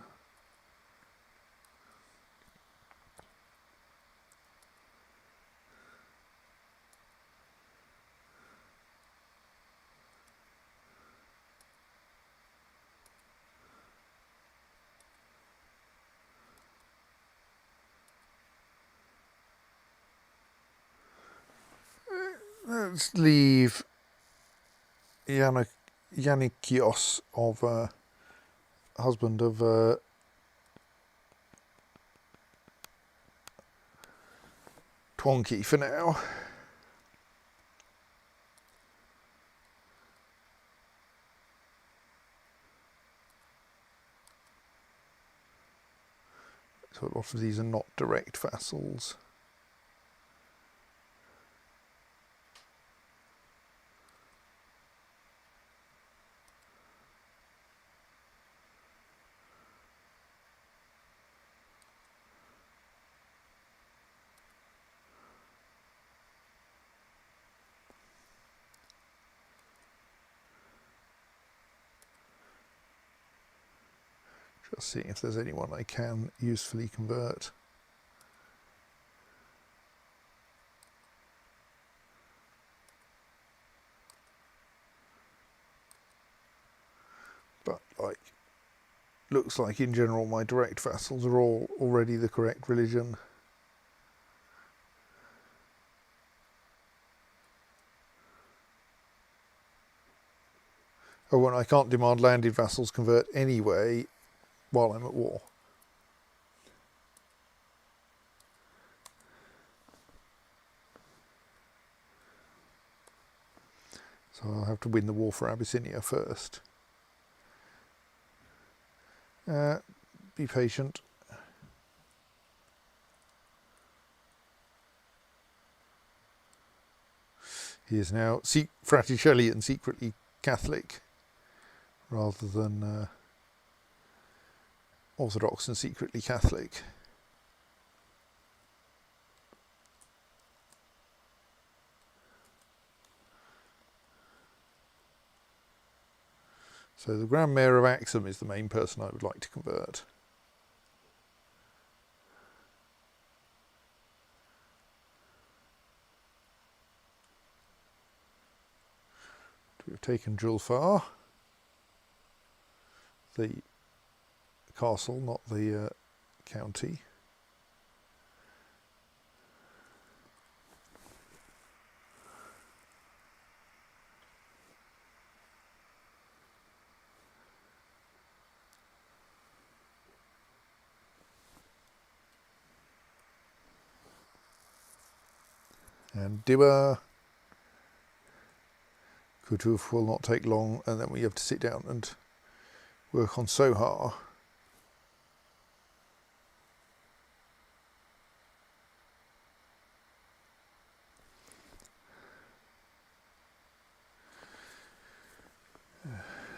Let's leave Yannikios of husband of Twonky for now. So a lot of these are not direct vassals. Just seeing if there's anyone I can usefully convert. But looks like in general my direct vassals are all already the correct religion. Oh, and I can't demand landed vassals convert anyway while I'm at war. So I'll have to win the war for Abyssinia first. Be patient. He is now Fraticelli and secretly Catholic, rather than Orthodox and secretly Catholic. So the Grand Mayor of Axum is the main person I would like to convert. We've taken Julfar, the castle, not the county. And Dibba, Kutuf will not take long, and then we have to sit down and work on Sohar.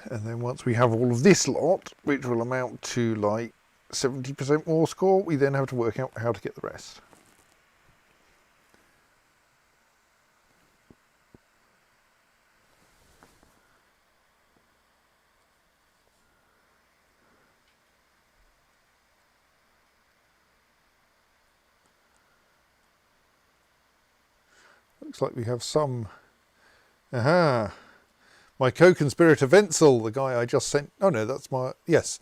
And then once we have all of this lot, which will amount to like 70% war score, we then have to work out how to get the rest. Looks like we have some. Aha! My co-conspirator Wenzel, the guy I just sent. Oh no, that's my. Yes.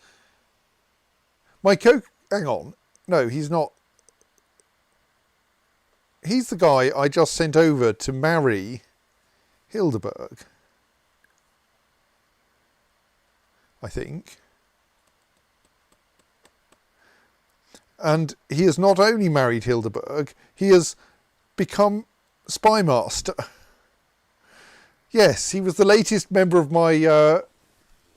My co. Hang on. No, he's not. He's the guy I just sent over to marry Hildeberg, I think. And he has not only married Hildeberg, he has become spy master. Yes, he was the latest member of my...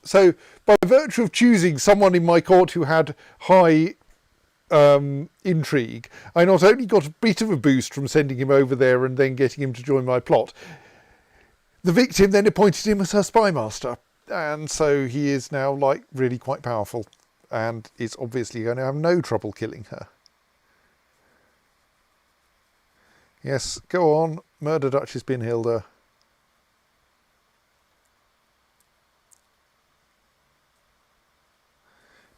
so, by virtue of choosing someone in my court who had high intrigue, I not only got a bit of a boost from sending him over there and then getting him to join my plot, the victim then appointed him as her spy master. And so he is now, like, really quite powerful and is obviously going to have no trouble killing her. Yes, go on, murder Duchess Brynhilde.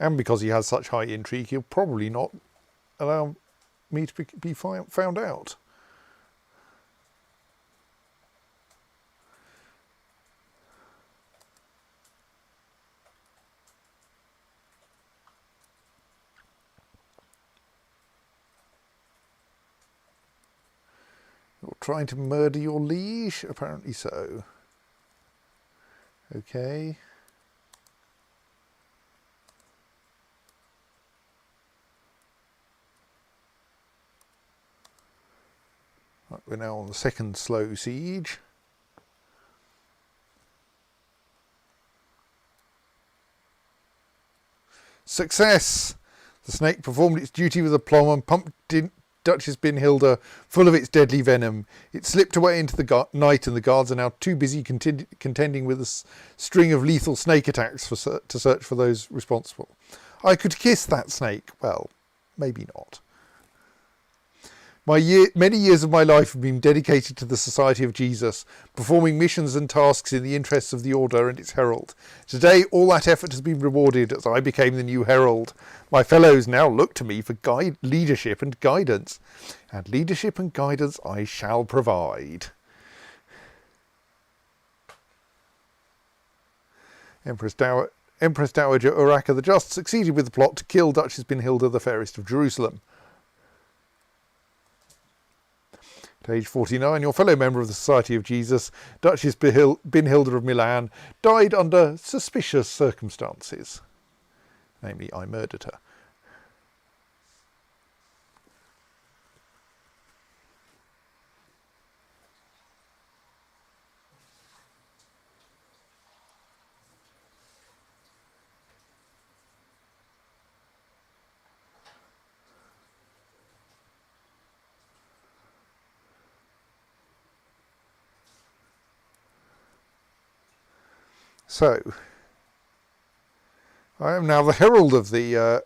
And because he has such high intrigue, he'll probably not allow me to be found out. You're trying to murder your liege? Apparently so. Okay. Right, we're now on the second slow siege. Success! The snake performed its duty with aplomb and pumped Duchess Brynhilde full of its deadly venom. It slipped away into the night, and the guards are now too busy contending with a string of lethal snake attacks to search for those responsible. I could kiss that snake. Well, maybe not. Many years of my life have been dedicated to the Society of Jesus, performing missions and tasks in the interests of the Order and its herald. Today, all that effort has been rewarded as I became the new herald. My fellows now look to me for leadership and guidance. And leadership and guidance I shall provide. Empress Dowager Urraca the Just succeeded with the plot to kill Duchess Brynhilde, the fairest of Jerusalem. At age 49, your fellow member of the Society of Jesus, Duchess Brynhilde of Milan, died under suspicious circumstances. Namely, I murdered her. So, I am now the herald of the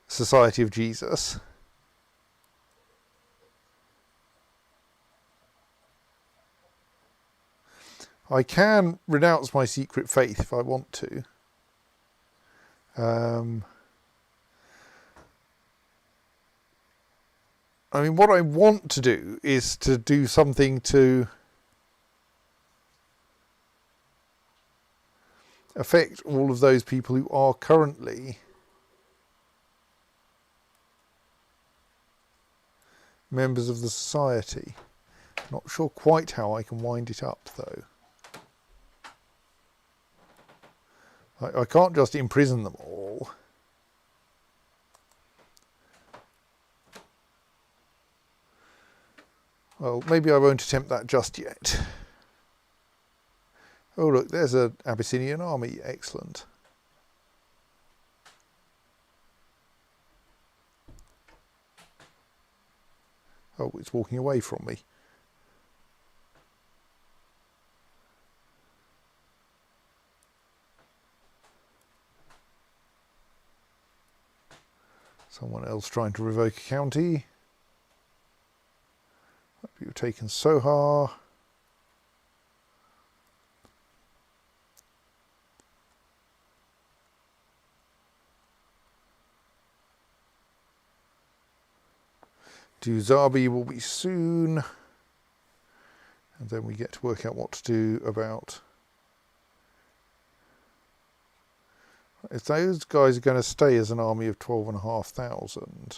Society of Jesus. I can renounce my secret faith if I want to. I mean, what I want to do is to do something to affect all of those people who are currently members of the society. Not sure quite how I can wind it up, though. I can't just imprison them all. Well, maybe I won't attempt that just yet. Oh, look, there's an Abyssinian army. Excellent. Oh, it's walking away from me. Someone else trying to revoke a county. You've taken Sohar. Duzabi will be soon. And then we get to work out what to do about... If those guys are going to stay as an army of 12,500,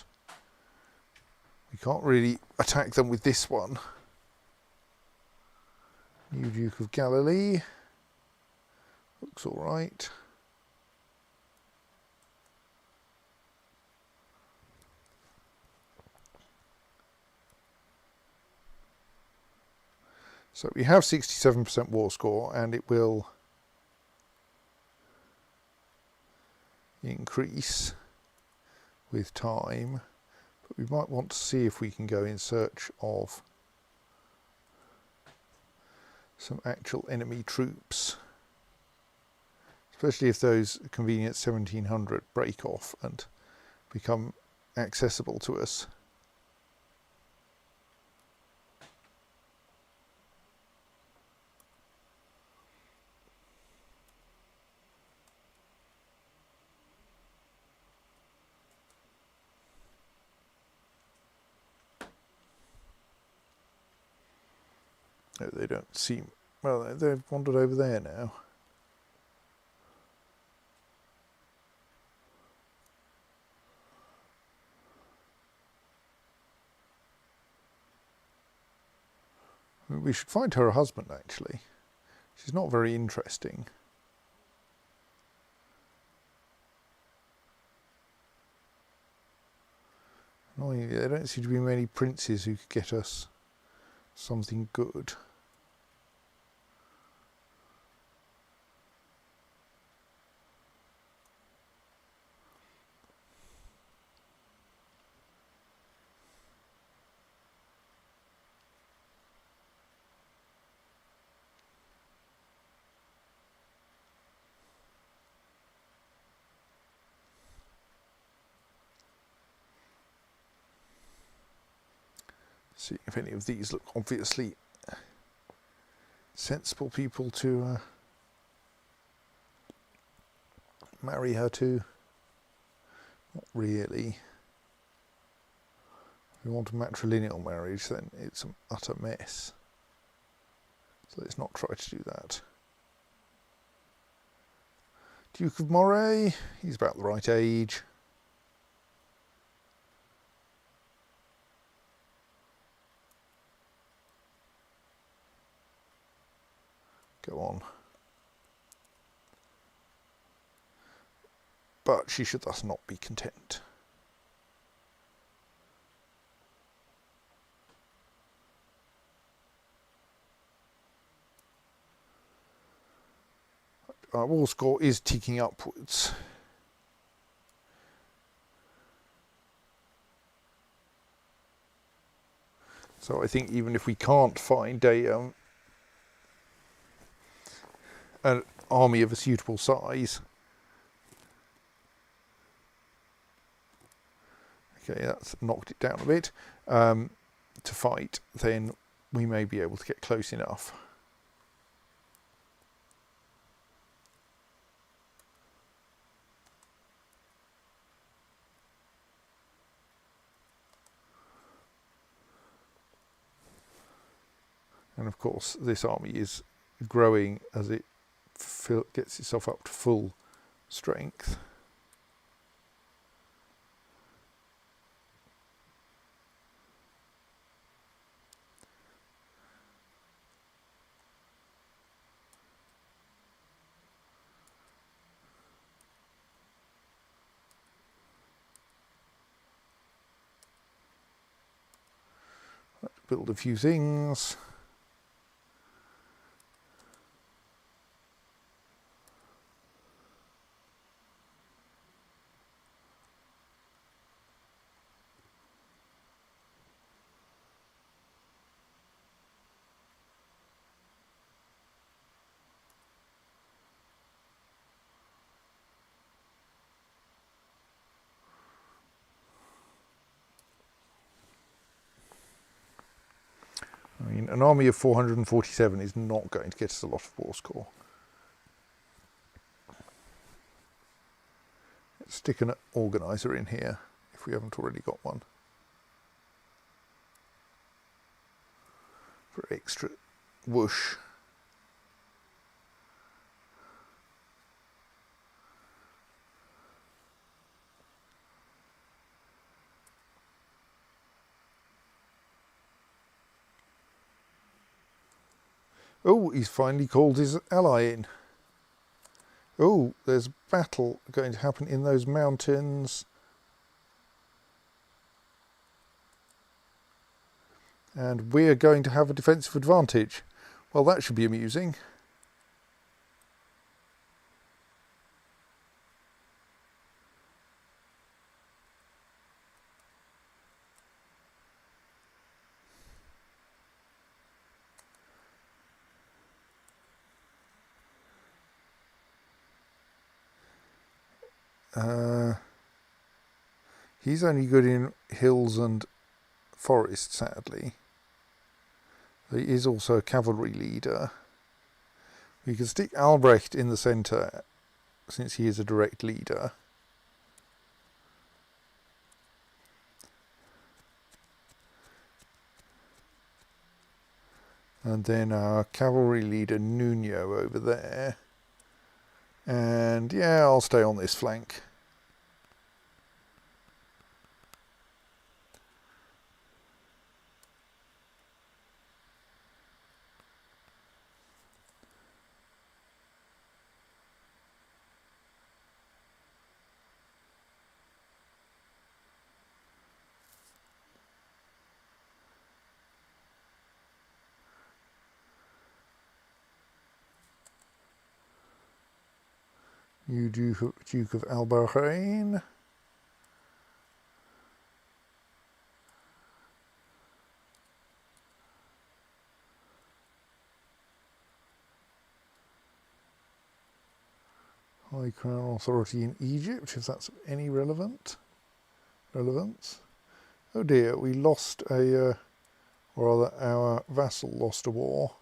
we can't really attack them with this one. New Duke of Galilee. Looks alright. So we have 67% war score, and it will increase with time. But we might want to see if we can go in search of some actual enemy troops. Especially if those convenient 1700 break off and become accessible to us. No, they don't seem... Well, they've wandered over there now. We should find her a husband, actually. She's not very interesting. Annoyingly, there don't seem to be many princes who could get us something good. See if any of these look obviously sensible people to marry her to. Not really. If we want a matrilineal marriage, then it's an utter mess. So let's not try to do that. Duke of Moray, he's about the right age. Go on. But she should thus not be content. Our war score is ticking upwards. So I think even if we can't find an army of a suitable size. Okay, that's knocked it down a bit. To fight, then we may be able to get close enough. And of course, this army is growing as it gets itself up to full strength. Let's build a few things. I mean, an army of 447 is not going to get us a lot of war score. Let's stick an organiser in here if we haven't already got one. For extra whoosh. Oh, he's finally called his ally in. Oh, there's a battle going to happen in those mountains. And we're going to have a defensive advantage. Well, that should be amusing. He's only good in hills and forests, sadly. He is also a cavalry leader. We can stick Albrecht in the centre, since he is a direct leader. And then our cavalry leader Nuno over there. And yeah, I'll stay on this flank. You Duke of Albarracin. High Crown Authority in Egypt, if that's any relevance. Oh dear, we lost or rather our vassal lost a war.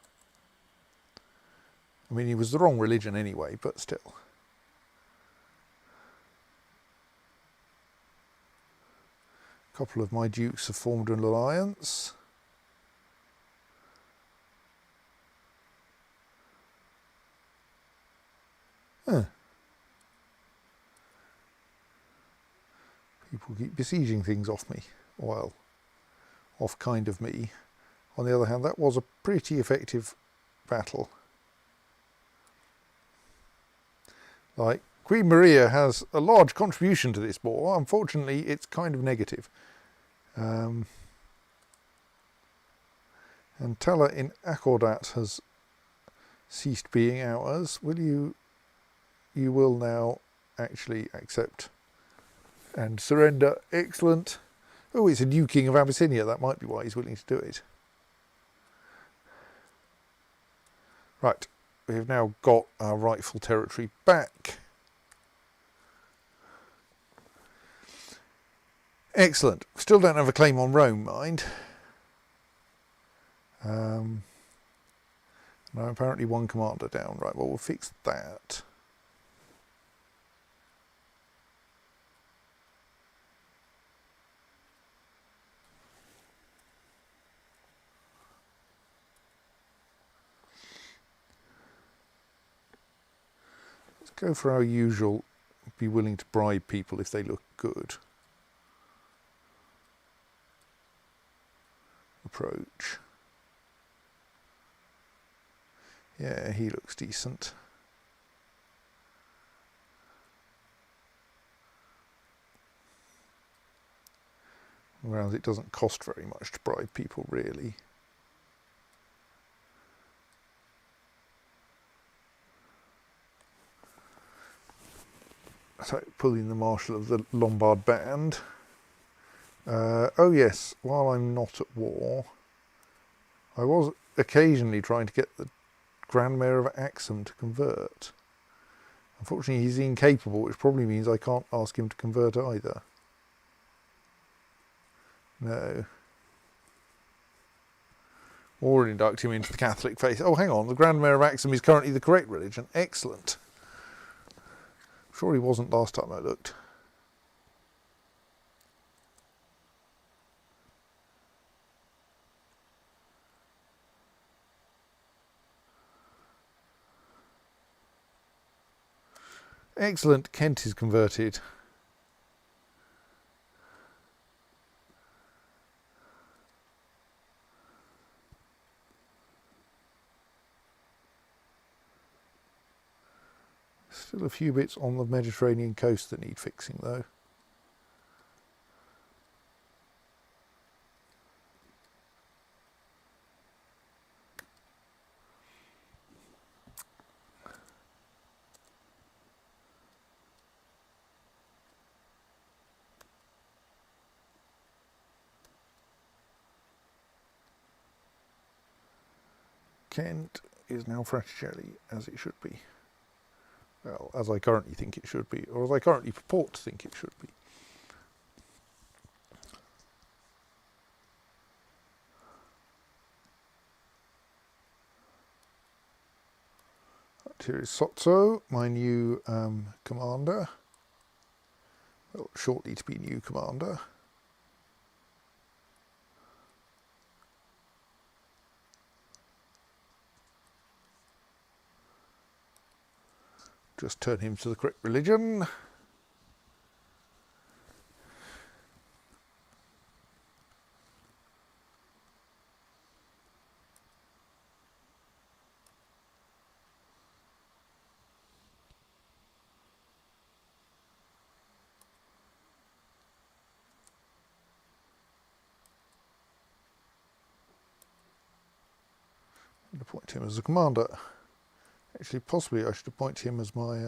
I mean, he was the wrong religion anyway, but still. A couple of my dukes have formed an alliance. People keep besieging things off me. Well, off kind of me. On the other hand, that was a pretty effective battle. Like, Queen Maria has a large contribution to this war. Unfortunately, it's kind of negative. And Tala in Accordat has ceased being ours. Will you will now actually accept and surrender. Excellent. Oh, it's a new king of Abyssinia. That might be why he's willing to do it. Right, we have now got our rightful territory back. Excellent. Still don't have a claim on Rome, mind. Now apparently one commander down. Right, well, we'll fix that. Let's go for our usual, be willing to bribe people if they look good approach. Yeah, he looks decent. Whereas it doesn't cost very much to bribe people, really. So, pulling the Marshal of the Lombard Band. Oh yes, while I'm not at war, I was occasionally trying to get the Grand Mayor of Axum to convert. Unfortunately, he's incapable, which probably means I can't ask him to convert either. No. Or induct him into the Catholic faith. Oh, hang on, the Grand Mayor of Axum is currently the correct religion. Excellent. Sure he wasn't last time I looked. Excellent, Kent is converted. Still a few bits on the Mediterranean coast that need fixing though. Kent is now Fraticelli, as it should be. Well, as I currently think it should be, or as I currently purport to think it should be. Right, here is Sotso, my new commander. Well, shortly to be new commander. Just turn him to the correct religion. And appoint him as a commander. Actually, possibly I should appoint him as my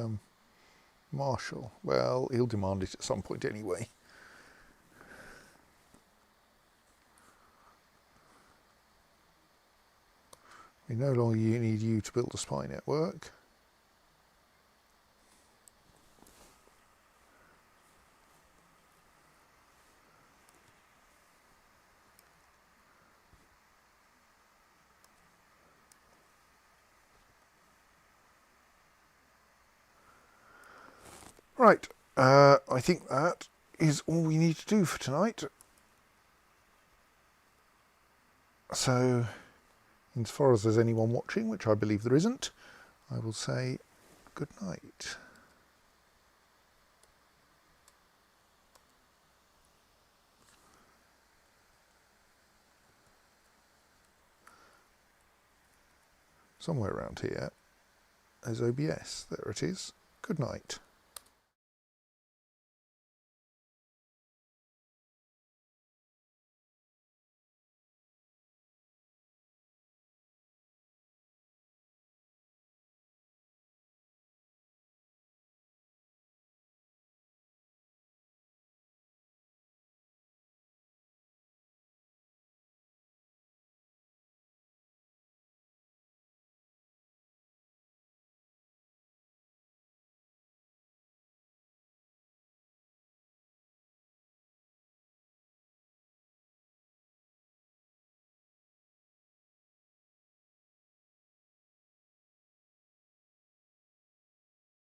marshal. Well, he'll demand it at some point anyway. We no longer need you to build a spy network. Right, I think that is all we need to do for tonight. So, as far as there's anyone watching, which I believe there isn't, I will say good night. Somewhere around here, there's OBS. There it is. Good night.